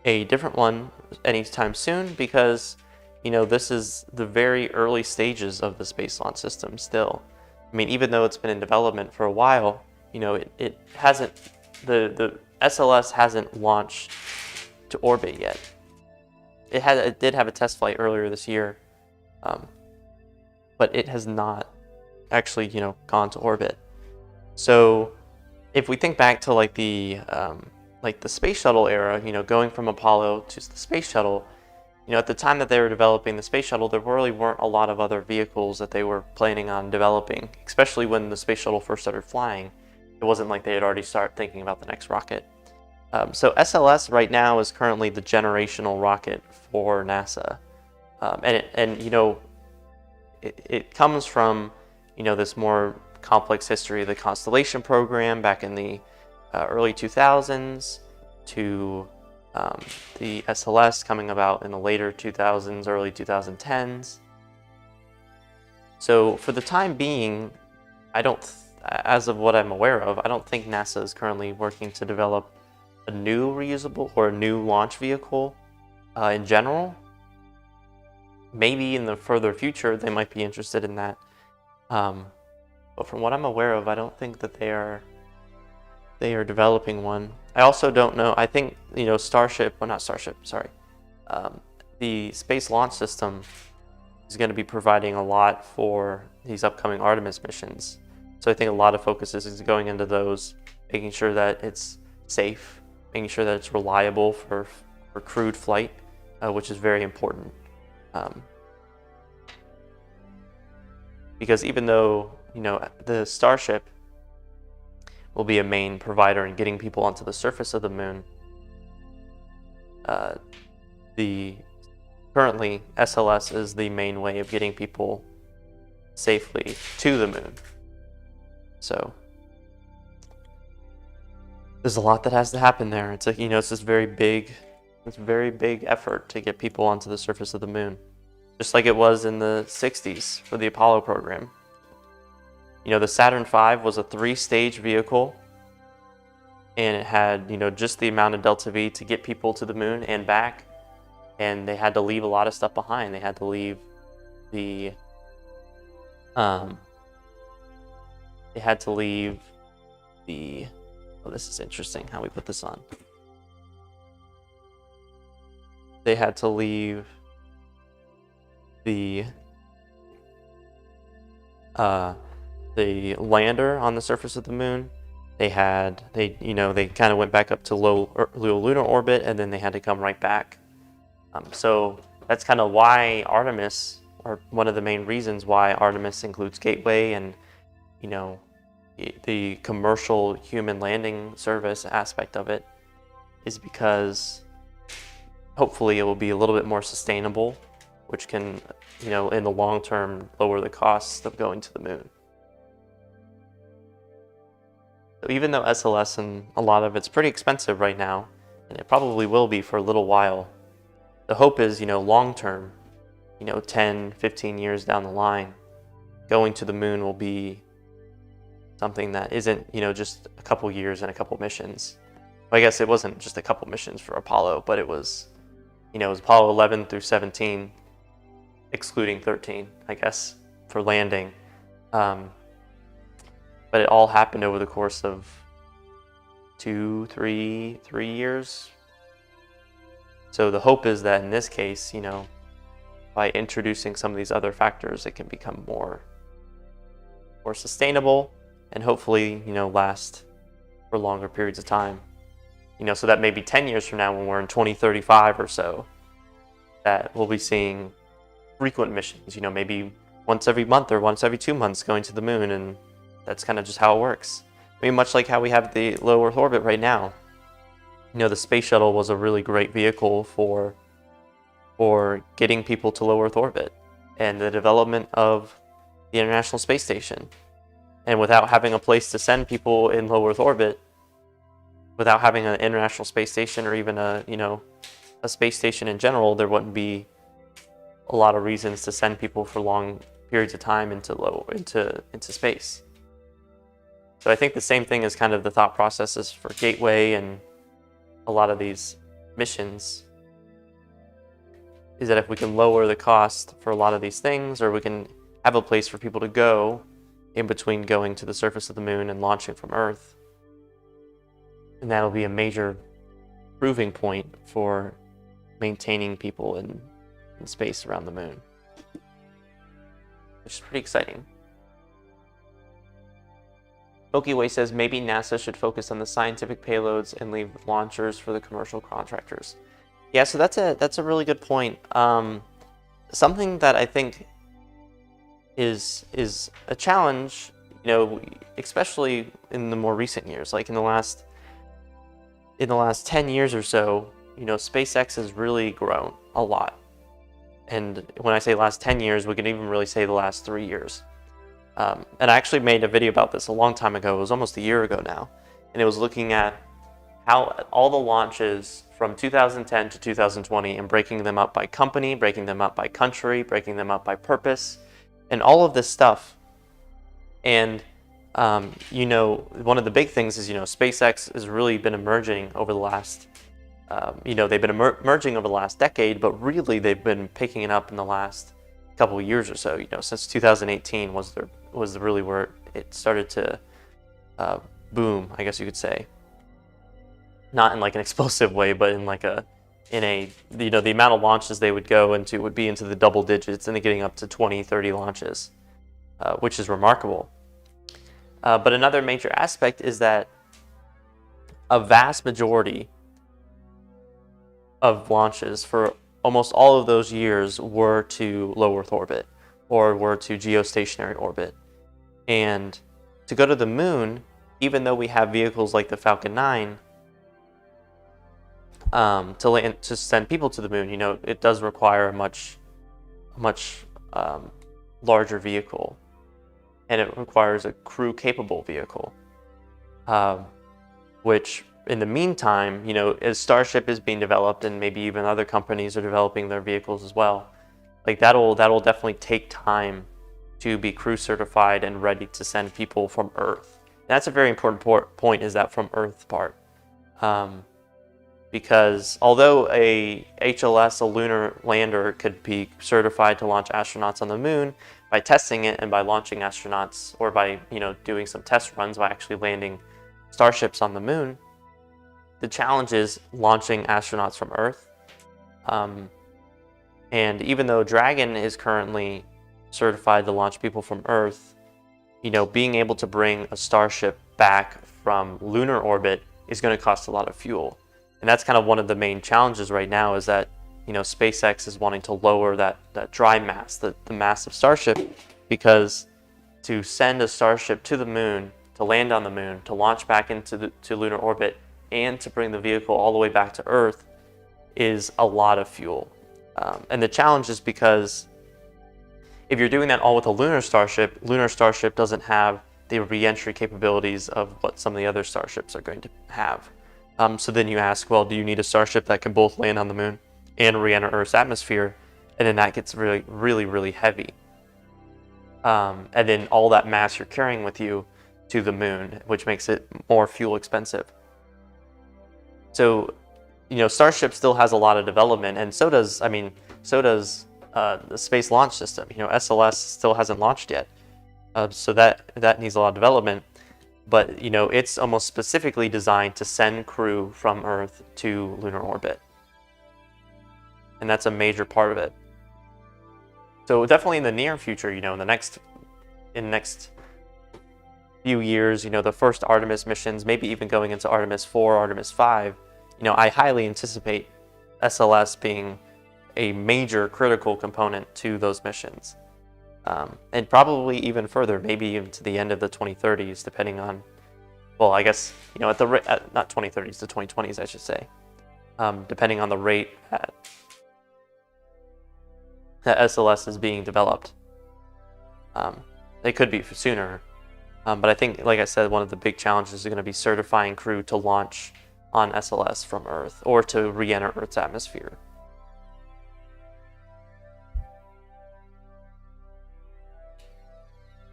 a different one anytime soon, because this is the very early stages of the Space Launch System still. I mean, even though it's been in development for a while, it hasn't, the SLS hasn't launched to orbit yet. It did have a test flight earlier this year, but it has not actually, gone to orbit. So if we think back to like the space shuttle era, going from Apollo to the space shuttle, at the time that they were developing the space shuttle, there really weren't a lot of other vehicles that they were planning on developing, especially when the space shuttle first started flying. It wasn't like they had already started thinking about the next rocket. So SLS right now is currently the generational rocket for NASA. it comes from, this more complex history of the Constellation program back in the early 2000s to the SLS coming about in the later 2000s, early 2010s. So for the time being, as of what I'm aware of, I don't think NASA is currently working to develop a new reusable or a new launch vehicle in general. Maybe in the further future they might be interested in that. But from what I'm aware of, I don't think that they are developing one. I also don't know. I think, the Space Launch System is going to be providing a lot for these upcoming Artemis missions. So I think a lot of focus is going into those, making sure that it's safe, making sure that it's reliable for crewed flight, which is very important. Because even though, the Starship will be a main provider in getting people onto the surface of the moon, currently SLS is the main way of getting people safely to the moon. So there's a lot that has to happen there. It's it's this very big effort to get people onto the surface of the moon, just like it was in the 60s for the Apollo program. The Saturn V was a 3-stage vehicle, and it had, just the amount of delta V to get people to the moon and back, and they had to leave a lot of stuff behind. They had to leave the oh, this is interesting how we put this on. They had to leave the lander on the surface of the moon. They kind of went back up to low lunar orbit, and then they had to come right back. So that's kind of why Artemis, or one of the main reasons why Artemis includes Gateway and, the commercial human landing service aspect of it, is because hopefully it will be a little bit more sustainable, which can, in the long term, lower the costs of going to the moon. So even though SLS and a lot of it's pretty expensive right now, and it probably will be for a little while, the hope is, long term, 10, 15 years down the line, going to the moon will be something that isn't, just a couple years and a couple missions. Well, I guess it wasn't just a couple missions for Apollo, but it was, it was Apollo 11 through 17, excluding 13, I guess, for landing. But it all happened over the course of 3 years. So the hope is that in this case, by introducing some of these other factors, it can become more sustainable and hopefully, last for longer periods of time. So that maybe 10 years from now, when we're in 2035 or so, that we'll be seeing frequent missions, maybe once every month or once every 2 months going to the moon, and that's kind of just how it works. I mean, much like how we have the low Earth orbit right now. The Space Shuttle was a really great vehicle for getting people to low Earth orbit and the development of the International Space Station. And without having a place to send people in low Earth orbit, without having an International Space Station or even a space station in general, there wouldn't be a lot of reasons to send people for long periods of time into space. So I think the same thing is kind of the thought processes for Gateway and a lot of these missions, is that if we can lower the cost for a lot of these things, or we can have a place for people to go in between going to the surface of the moon and launching from Earth, and that'll be a major proving point for maintaining people in space around the moon, which is pretty exciting. Milky Way says maybe NASA should focus on the scientific payloads and leave launchers for the commercial contractors. Yeah, so that's a really good point. Something that I think is a challenge, especially in the more recent years, like in the last 10 years or so, SpaceX has really grown a lot. And when I say last 10 years, we can even really say the last 3 years. And I actually made a video about this a long time ago. It was almost a year ago now. And it was looking at how all the launches from 2010 to 2020 and breaking them up by company, breaking them up by country, breaking them up by purpose, and all of this stuff. And, one of the big things is, SpaceX has really been emerging over the last, they've been emerging over the last decade, but really they've been picking it up in the last couple of years or so. Since 2018 was really where it started to boom, I guess you could say. Not in like an explosive way, but in the amount of launches they would go into would be into the double digits, and they're getting up to 20, 30 launches, which is remarkable. But another major aspect is that a vast majority of launches for almost all of those years were to low Earth orbit or were to geostationary orbit. And to go to the moon, even though we have vehicles like the Falcon 9, to send people to the moon, it does require a much larger vehicle, and it requires a crew-capable vehicle, which in the meantime, as Starship is being developed, and maybe even other companies are developing their vehicles as well, like that'll definitely take time to be crew certified and ready to send people from Earth. And that's a very important point, is that from Earth part. Because although a HLS, a lunar lander, could be certified to launch astronauts on the moon by testing it and by launching astronauts, or by doing some test runs by actually landing starships on the moon, the challenge is launching astronauts from Earth. And even though Dragon is currently certified to launch people from Earth, being able to bring a starship back from lunar orbit is going to cost a lot of fuel. And that's kind of one of the main challenges right now, is that SpaceX is wanting to lower that dry mass, the mass of Starship, because to send a Starship to the moon, to land on the moon, to launch back into lunar orbit, and to bring the vehicle all the way back to Earth is a lot of fuel. And the challenge is because if you're doing that all with a lunar Starship doesn't have the re-entry capabilities of what some of the other starships are going to have. So then you ask, well, do you need a starship that can both land on the moon and re-enter Earth's atmosphere? And then that gets really, really, really heavy. And then all that mass you're carrying with you to the moon, which makes it more fuel expensive. So, Starship still has a lot of development, and so does the Space Launch System. SLS still hasn't launched yet. So that needs a lot of development. But, it's almost specifically designed to send crew from Earth to lunar orbit. And that's a major part of it. So definitely in the near future, in the next few years, the first Artemis missions, maybe even going into Artemis 4, Artemis 5, I highly anticipate SLS being a major critical component to those missions. And probably even further, maybe even to the end of the 2030s, depending on, well, I guess, not 2030s, the 2020s, I should say, depending on the rate that SLS is being developed. They could be sooner, but I think, like I said, one of the big challenges is going to be certifying crew to launch on SLS from Earth, or to re-enter Earth's atmosphere.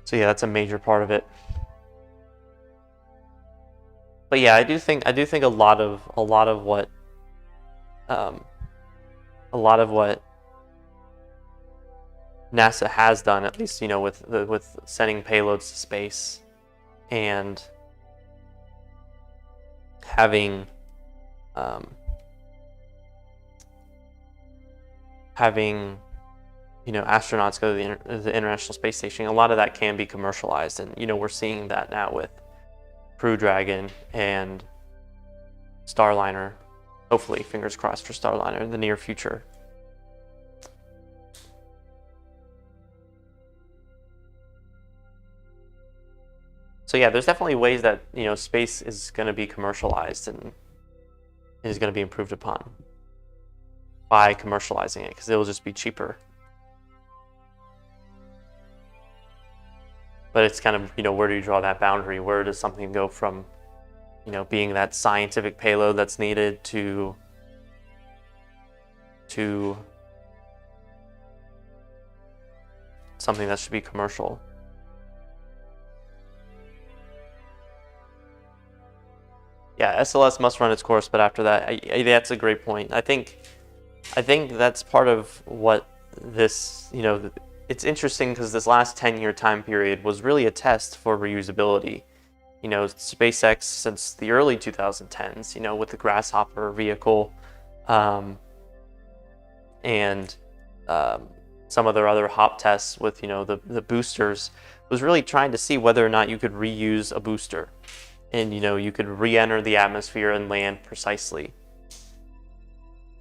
So yeah, that's a major part of it. But yeah, I do think a lot of what NASA has done, at least with sending payloads to space and having astronauts go to the International Space Station. A lot of that can be commercialized, and we're seeing that now with Crew Dragon and Starliner. Hopefully, fingers crossed for Starliner in the near future. So yeah, there's definitely ways that space is going to be commercialized and is going to be improved upon. by commercializing it, because it'll just be cheaper. But it's kind of, where do you draw that boundary? Where does something go from, being that scientific payload that's needed to something that should be commercial? Yeah, SLS must run its course, but after that, that's a great point. I think that's part of what this, it's interesting because this last 10-year time period was really a test for reusability. SpaceX since the early 2010s, with the Grasshopper vehicle, and some of their other hop tests with, the boosters, was really trying to see whether or not you could reuse a booster. And, you could re-enter the atmosphere and land precisely.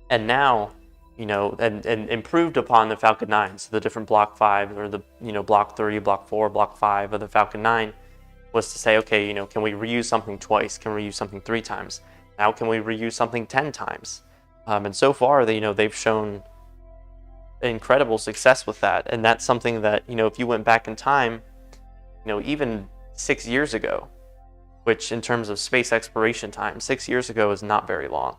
And now, and improved upon the Falcon 9, so the different Block 5 or the, Block 3, Block 4, Block 5 of the Falcon 9 was to say, okay, can we reuse something twice? Can we reuse something 3 times? Now can we reuse something 10 times? And so far, they've shown incredible success with that. And that's something that, if you went back in time, even 6 years ago, which in terms of space exploration time, 6 years ago is not very long.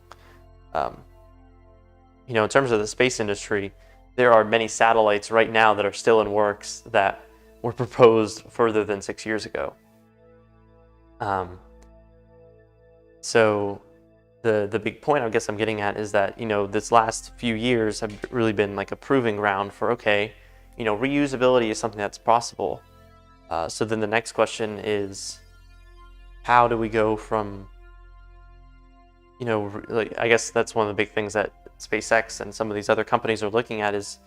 In terms of the space industry, there are many satellites right now that are still in works that were proposed further than 6 years ago. So the big point I guess I'm getting at is that, this last few years have really been like a proving ground for, okay, reusability is something that's possible. So then the next question is, how do we go from, I guess that's one of the big things that SpaceX and some of these other companies are looking at is,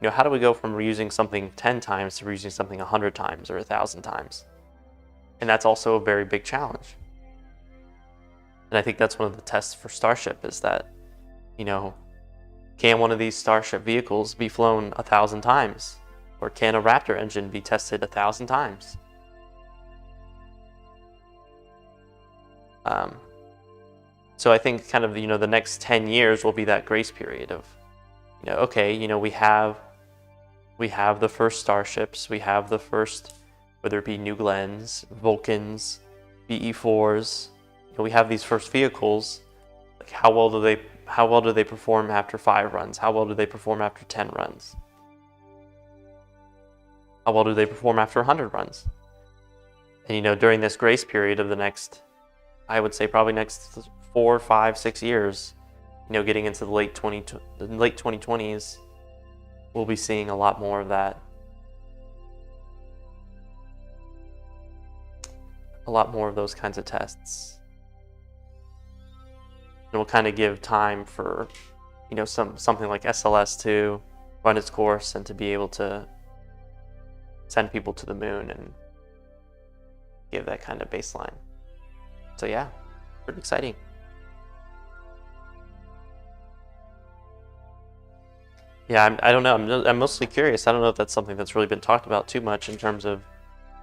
how do we go from reusing something 10 times to reusing something 100 times or 1,000 times? And that's also a very big challenge. And I think that's one of the tests for Starship is that, can one of these Starship vehicles be flown 1,000 times? Or can a Raptor engine be tested 1,000 times? So I think kind of, the next 10 years will be that grace period of, okay, we have the first Starships, we have the first, whether it be New Glens, Vulcans, BE-4s, we have these first vehicles. Like how well do they perform after 5 runs? How well do they perform after 10 runs? How well do they perform after 100 runs? And during this grace period of the next, I would say probably next 4, 5, 6 years, getting into the late 2020s, we'll be seeing a lot more of that. A lot more of those kinds of tests. And will kind of give time for, something like SLS to run its course and to be able to send people to the moon and give that kind of baseline. So yeah, pretty exciting. Yeah, I don't know. I'm mostly curious. I don't know if that's something that's really been talked about too much in terms of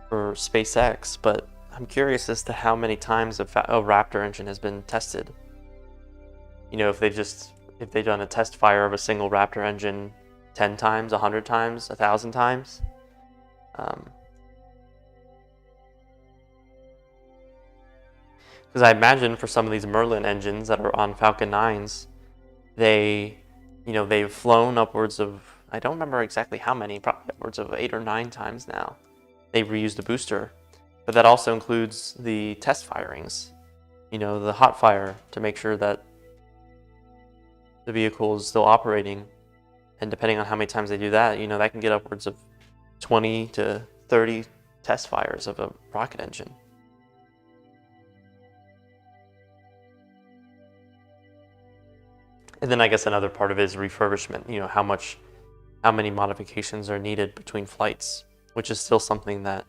for SpaceX, but I'm curious as to how many times a Raptor engine has been tested. If they've done a test fire of a single Raptor engine 10 times, 100 times, 1,000 times. Because I imagine for some of these Merlin engines that are on Falcon 9s, they've flown upwards of, I don't remember exactly how many, probably upwards of 8 or 9 times now. They've reused a booster. But that also includes the test firings, the hot fire to make sure that the vehicle is still operating. And depending on how many times they do that, that can get upwards of 20 to 30 test fires of a rocket engine. And then I guess another part of it is refurbishment, how many modifications are needed between flights, which is still something that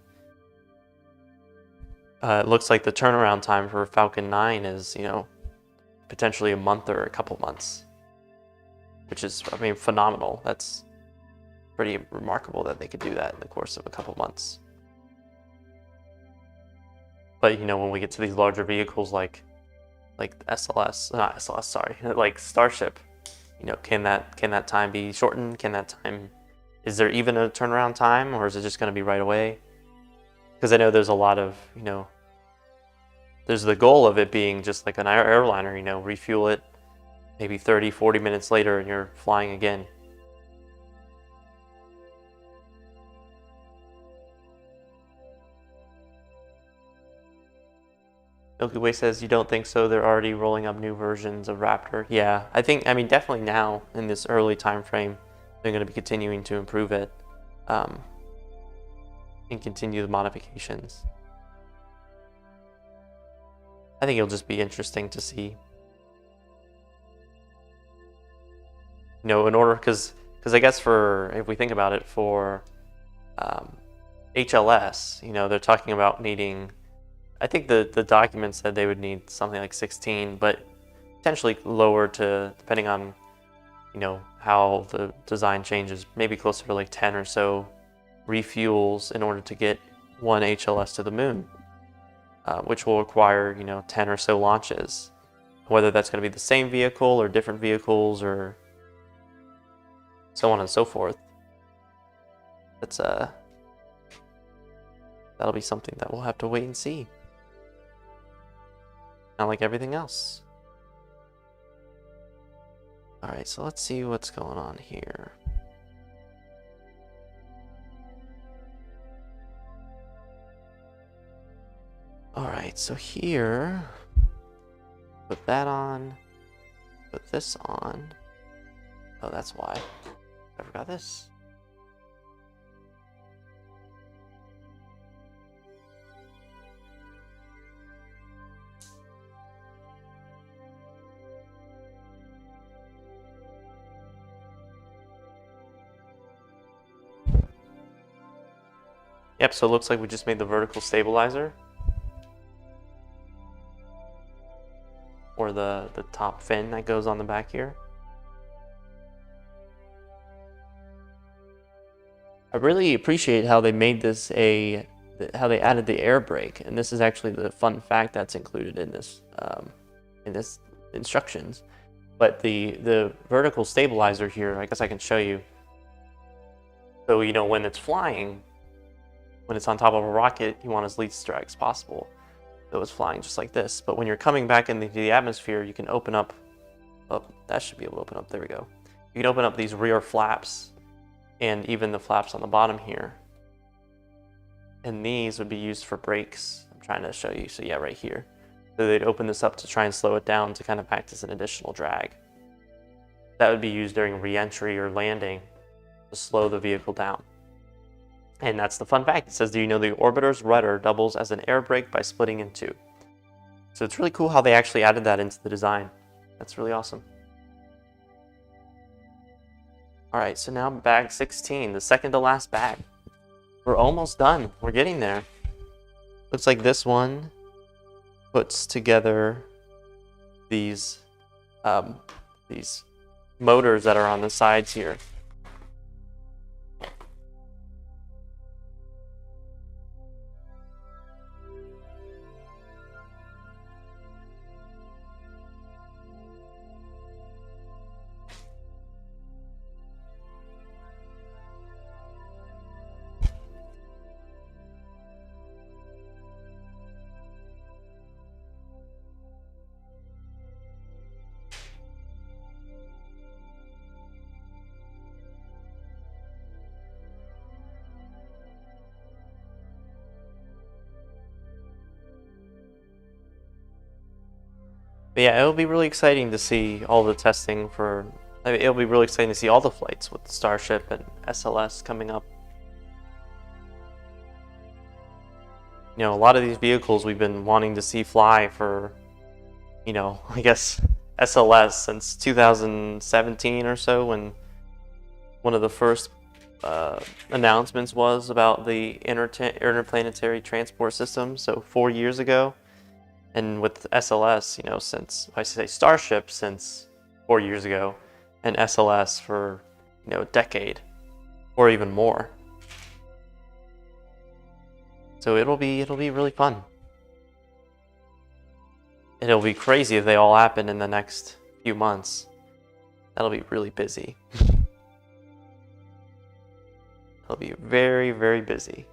it looks like the turnaround time for Falcon 9 is, potentially a month or a couple months, which is, phenomenal. That's pretty remarkable that they could do that in the course of a couple months. But, when we get to these larger vehicles like SLS, not SLS, sorry, like Starship, can that time be shortened? Is there even a turnaround time, or is it just going to be right away? Because I know there's a lot of, there's the goal of it being just like an airliner, refuel it maybe 30, 40 minutes later and you're flying again. Milky Way says you don't think so. They're already rolling up new versions of Raptor. Yeah, I mean, definitely now in this early time frame, they're going to be continuing to improve it and continue the modifications. I think it'll just be interesting to see, in order, because I guess if we think about it, for HLS, they're talking about needing, I think the document said they would need something like 16, but potentially lower to, depending on, how the design changes, maybe closer to like 10 or so refuels in order to get one HLS to the moon, which will require, 10 or so launches. Whether that's going to be the same vehicle or different vehicles or so on and so forth. That'll be something that we'll have to wait and see. Not like everything else. Alright, so let's see what's going on here. Alright, so here, put that on, put this on. Oh, that's why. I forgot this. Yep, so it looks like we just made the vertical stabilizer. Or the top fin that goes on the back here. I really appreciate how they made this how they added the air brake, and this is actually the fun fact that's included in this instructions. But the vertical stabilizer here, I guess I can show you. So when it's flying, when it's on top of a rocket, you want as least drag as possible. So it's flying just like this. But when you're coming back into the atmosphere, you can open up. Oh, that should be able to open up. There we go. You can open up these rear flaps, and even the flaps on the bottom here. And these would be used for brakes. I'm trying to show you. So yeah, right here. So they'd open this up to try and slow it down to kind of act as an additional drag. That would be used during re-entry or landing to slow the vehicle down. And that's the fun fact. It says, do you know the orbiter's rudder doubles as an air brake by splitting in two? So it's really cool how they actually added that into the design. That's really awesome. Alright, so now bag 16, the second to last bag. We're almost done. We're getting there. Looks like this one puts together these motors that are on the sides here. But yeah, it'll be really exciting to see all the testing for. It'll be really exciting to see all the flights with Starship and SLS coming up. A lot of these vehicles we've been wanting to see fly for, I guess SLS since 2017 or so, when one of the first announcements was about the interplanetary transport system. So 4 years ago. And with SLS, since, I say Starship since 4 years ago, and SLS for, a decade, or even more. So it'll be really fun. It'll be crazy if they all happen in the next few months. That'll be really busy. It'll be very, very busy.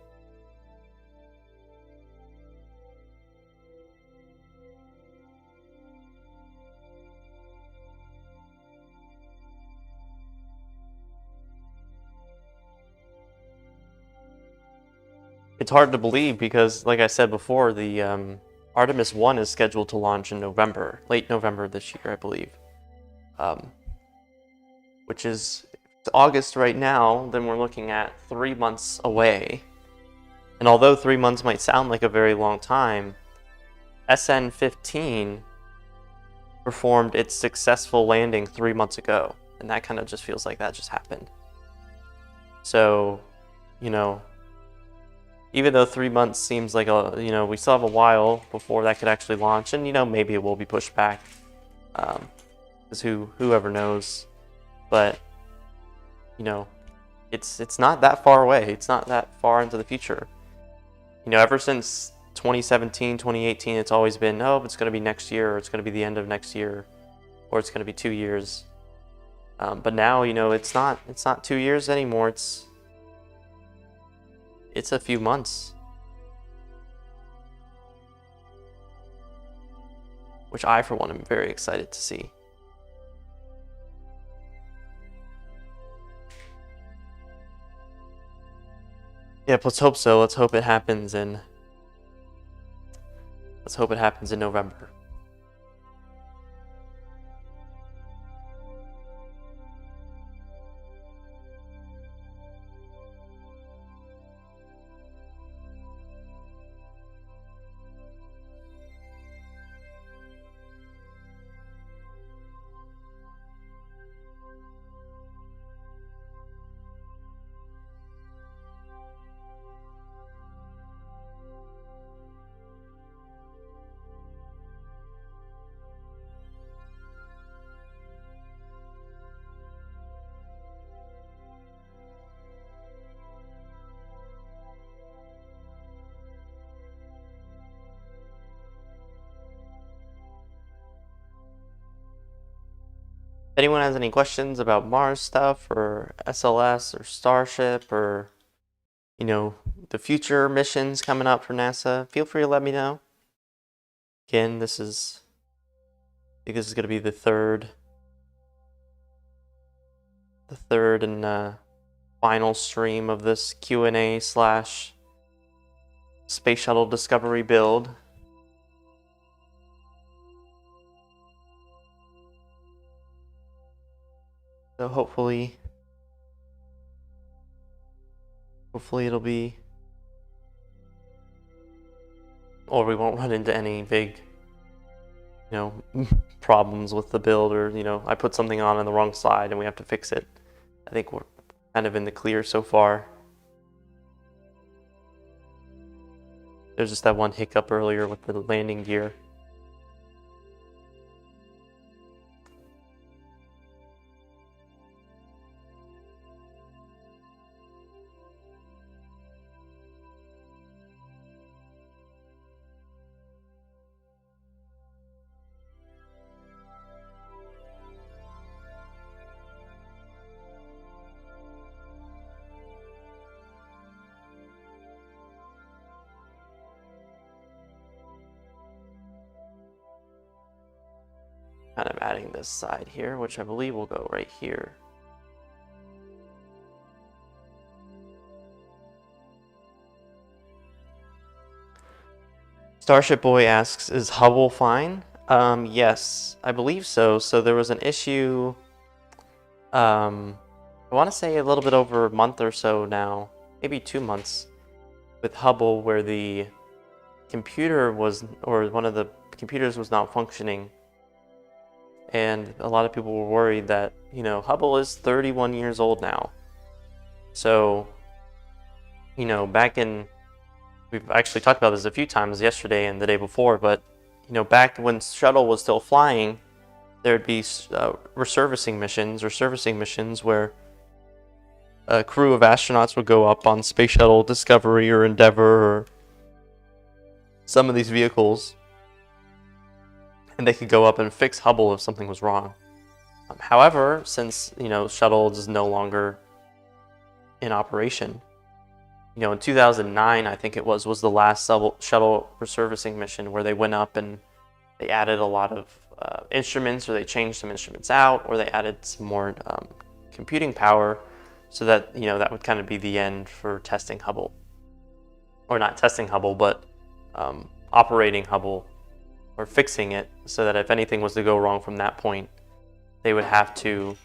It's hard to believe because, like I said before, the Artemis 1 is scheduled to launch in November, late November this year, I believe. Which is August right now, then we're looking at 3 months away. And although 3 months might sound like a very long time, SN15 performed its successful landing 3 months ago. And that kind of just feels like that just happened. So, you know, even though 3 months seems like we still have a while before that could actually launch, and maybe it will be pushed back, because whoever knows, but it's not that far away. It's not that far into the future. Ever since 2017, 2018, it's always been, oh, it's going to be next year, or it's going to be the end of next year, or it's going to be 2 years. But now, it's not 2 years anymore. It's a few months, which I, for one, am very excited to see. Yep, let's hope so. Let's hope it happens in November. If anyone has any questions about Mars stuff or SLS or Starship or the future missions coming up for NASA, feel free to let me know. Again, I think this is going to be the third and final stream of this Q&A / Space Shuttle Discovery build. So hopefully it'll be, or we won't run into any big, problems with the build, or, I put something on the wrong side and we have to fix it. I think we're kind of in the clear so far. There's just that one hiccup earlier with the landing gear. Kind of adding this side here, which I believe will go right here. Starship Boy asks, is Hubble fine? Yes, I believe so. So there was an issue, I want to say a little bit over a month or so now, maybe 2 months, with Hubble, where the computer was, or one of the computers was not functioning. And a lot of people were worried that, Hubble is 31 years old now. So, back in, we've actually talked about this a few times yesterday and the day before, but, back when Shuttle was still flying, there'd be resurfacing missions where a crew of astronauts would go up on Space Shuttle Discovery or Endeavour or some of these vehicles, and they could go up and fix Hubble if something was wrong. However, since Shuttle is no longer in operation, in 2009, I think it was the last shuttle resurfacing mission where they went up and they added a lot of instruments, or they changed some instruments out, or they added some more computing power, so that that would kind of be the end for testing Hubble, or not testing Hubble, but operating Hubble, or fixing it, so that if anything was to go wrong from that point, they would have to,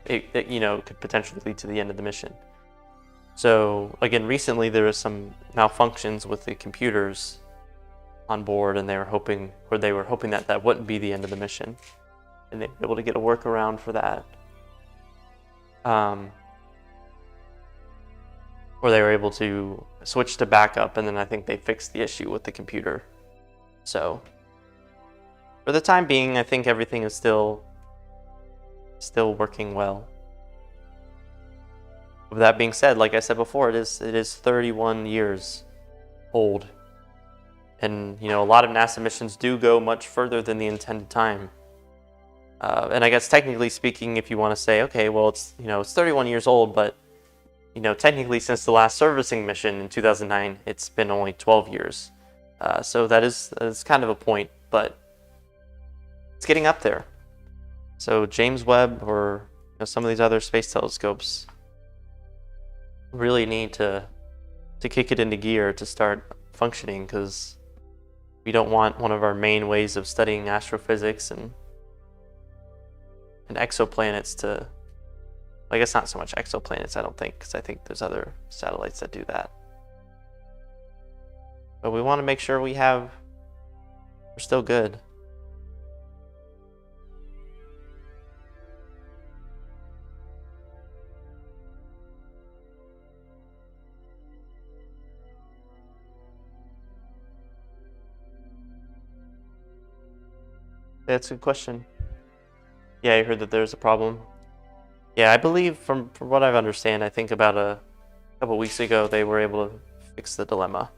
it could potentially lead to the end of the mission. So again, recently there was some malfunctions with the computers on board, and they were hoping that that wouldn't be the end of the mission, and they were able to get a workaround for that. Or they were able to switch to backup, and then I think they fixed the issue with the computer. So for the time being, I think everything is still working well. With that being said, like I said before, it is 31 years old. And a lot of NASA missions do go much further than the intended time. And I guess technically speaking, if you want to say, okay, well, it's 31 years old, but technically since the last servicing mission in 2009, it's been only 12 years. So that is kind of a point, but it's getting up there. So James Webb, or some of these other space telescopes, really need to kick it into gear to start functioning, because we don't want one of our main ways of studying astrophysics and exoplanets to, I guess not so much exoplanets, I don't think, because I think there's other satellites that do that. But we want to make sure we're still good. That's a good question. Yeah, I heard that there's a problem. Yeah, I believe from what I understand, I think about a couple weeks ago they were able to fix the dilemma.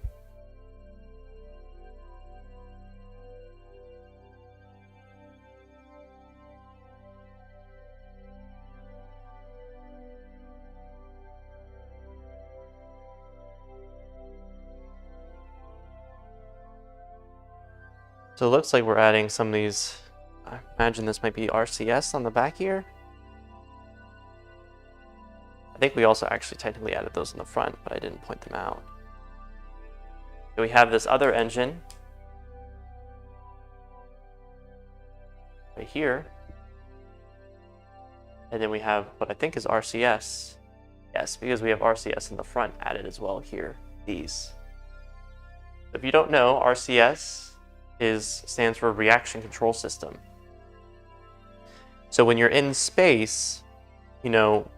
So it looks like we're adding some of these, I imagine this might be RCS on the back here. I think we also actually technically added those in the front, but I didn't point them out. So we have this other engine right here. And then we have what I think is RCS. Yes, because we have RCS in the front added as well here, these. If you don't know, RCS stands for Reaction Control System. So when you're in space, well,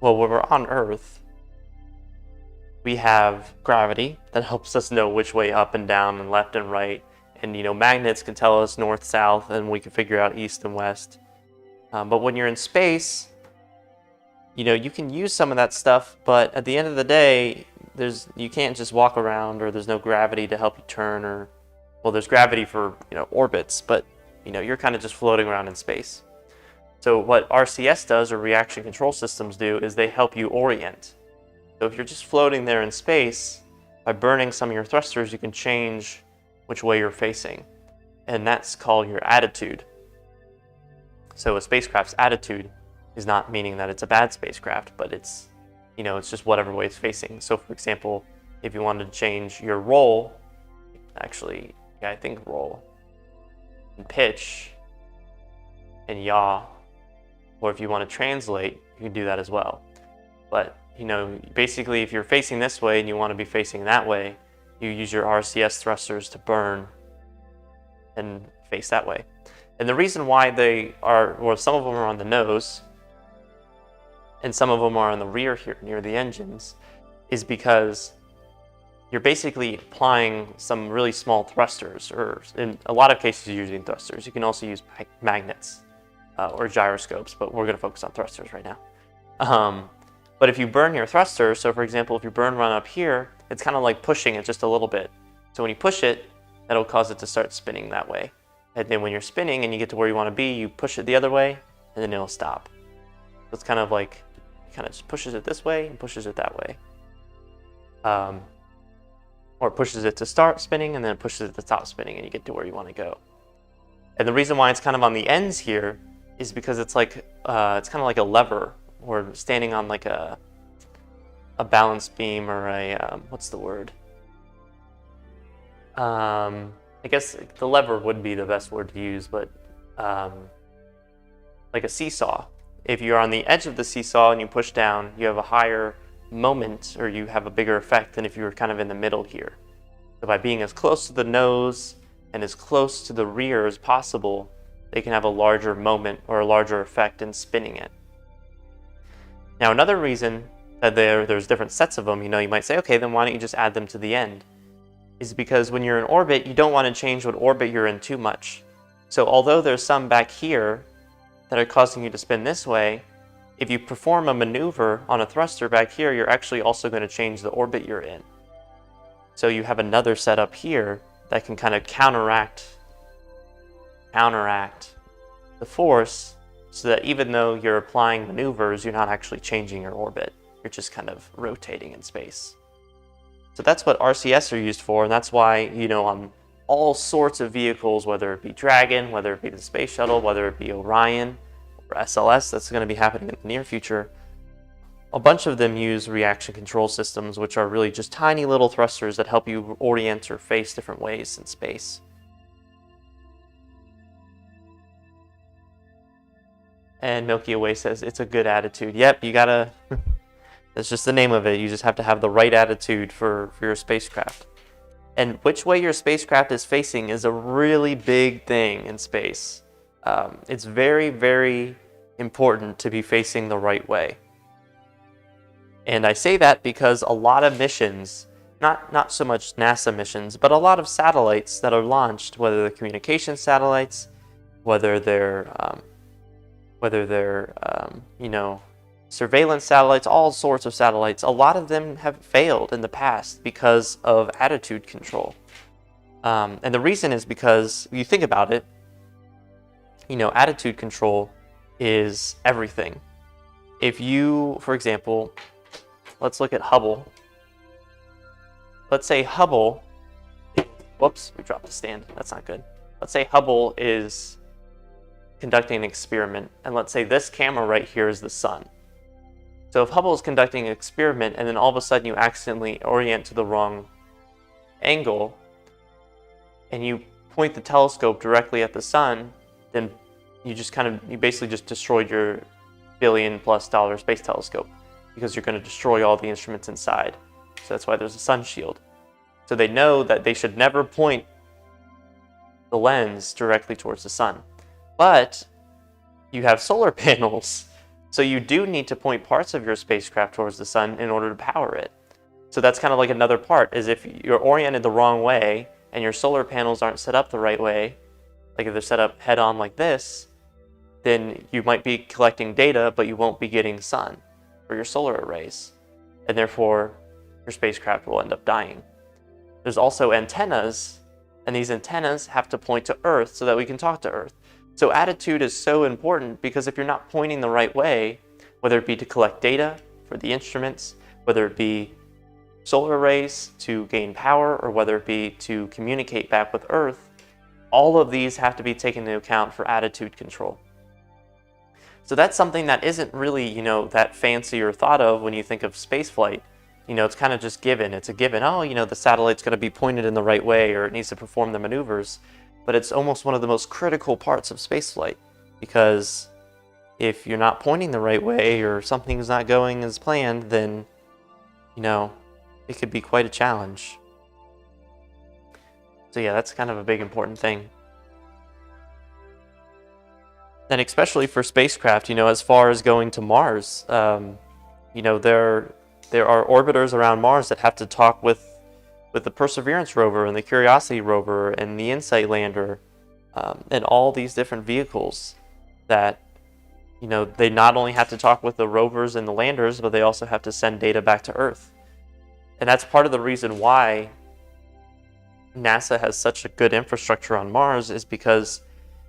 when we're on Earth, we have gravity that helps us know which way up and down and left and right. And, magnets can tell us north, south, and we can figure out east and west. But when you're in space, you can use some of that stuff, but at the end of the day, you can't just walk around, or there's no gravity to help you turn, or, well, there's gravity for, orbits, but, you're kind of just floating around in space. So what RCS does, or reaction control systems do, is they help you orient. So if you're just floating there in space, by burning some of your thrusters, you can change which way you're facing. And that's called your attitude. So a spacecraft's attitude is not meaning that it's a bad spacecraft, but it's, it's just whatever way it's facing. So for example, if you wanted to change your roll, actually, yeah, I think roll, and pitch, and yaw, or if you want to translate, you can do that as well. But, basically if you're facing this way and you want to be facing that way, you use your RCS thrusters to burn and face that way. And the reason why they are, well, some of them are on the nose and some of them are on the rear here near the engines, is because you're basically applying some really small thrusters, or in a lot of cases you're using thrusters. You can also use magnets or gyroscopes, but we're going to focus on thrusters right now. But if you burn your thruster, so for example, if you burn one up here, it's kind of like pushing it just a little bit. So when you push it, that'll cause it to start spinning that way. And then when you're spinning and you get to where you want to be, you push it the other way, and then it'll stop. So it's kind of like, it kind of just pushes it this way and pushes it that way. Or it pushes it to start spinning and then it pushes it to stop spinning and you get to where you want to go. And the reason why it's kind of on the ends here is because it's like it's kind of like a lever or standing on like a balance beam or a what's the word? I guess the lever would be the best word to use, but like a seesaw. If you're on the edge of the seesaw and you push down, you have a higher moment or you have a bigger effect than if you were kind of in the middle here. So by being as close to the nose and as close to the rear as possible, they can have a larger moment or a larger effect in spinning it. Now another reason that there's different sets of them, you might say, okay, then why don't you just add them to the end? Is because when you're in orbit, you don't want to change what orbit you're in too much. So although there's some back here that are causing you to spin this way, if you perform a maneuver on a thruster back here, you're actually also going to change the orbit you're in. So you have another setup here that can kind of counteract the force so that even though you're applying maneuvers, you're not actually changing your orbit. You're just kind of rotating in space. So that's what RCS are used for, and that's why, on all sorts of vehicles, whether it be Dragon, whether it be the Space Shuttle, whether it be Orion, or SLS, that's going to be happening in the near future, a bunch of them use reaction control systems, which are really just tiny little thrusters that help you orient or face different ways in space. And Milky Way says, it's a good attitude. Yep, you gotta, that's just the name of it. You just have to have the right attitude for your spacecraft. And which way your spacecraft is facing is a really big thing in space. It's very, very important to be facing the right way. And I say that because a lot of missions, not so much NASA missions, but a lot of satellites that are launched, whether they're communication satellites, whether they're surveillance satellites, all sorts of satellites, a lot of them have failed in the past because of attitude control. And the reason is because, you think about it, attitude control is everything. If you, for example, let's look at Hubble. Let's say Hubble, whoops, we dropped the stand, that's not good. Let's say Hubble is conducting an experiment, and let's say this camera right here is the sun. So if Hubble is conducting an experiment and then all of a sudden you accidentally orient to the wrong angle and you point the telescope directly at the sun, then you basically just destroyed your $1 billion+ space telescope because you're going to destroy all the instruments inside. So that's why there's a sun shield. So they know that they should never point the lens directly towards the sun. But you have solar panels, so you do need to point parts of your spacecraft towards the sun in order to power it. So that's kind of like another part, is if you're oriented the wrong way and your solar panels aren't set up the right way, like if they're set up head on like this, then you might be collecting data, but you won't be getting sun for your solar arrays. And therefore, your spacecraft will end up dying. There's also antennas, and these antennas have to point to Earth so that we can talk to Earth. So attitude is so important because if you're not pointing the right way, whether it be to collect data for the instruments, whether it be solar arrays to gain power, or whether it be to communicate back with Earth, all of these have to be taken into account for attitude control. So that's something that isn't really, that fancy or thought of when you think of spaceflight. It's kind of just given. It's a given. Oh, the satellite's going to be pointed in the right way, or it needs to perform the maneuvers. But it's almost one of the most critical parts of spaceflight, because if you're not pointing the right way or something's not going as planned, then, it could be quite a challenge. So yeah, that's kind of a big important thing. And especially for spacecraft, as far as going to Mars, there are orbiters around Mars that have to talk with the Perseverance rover and the Curiosity rover and the InSight lander, and all these different vehicles that, they not only have to talk with the rovers and the landers, but they also have to send data back to Earth. And that's part of the reason why NASA has such a good infrastructure on Mars is because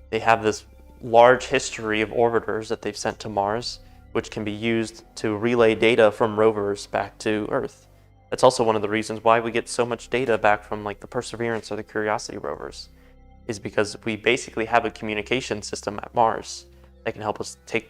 they have this large history of orbiters that they've sent to Mars, which can be used to relay data from rovers back to Earth. That's also one of the reasons why we get so much data back from like the Perseverance or the Curiosity rovers, is because we basically have a communication system at Mars that can help us take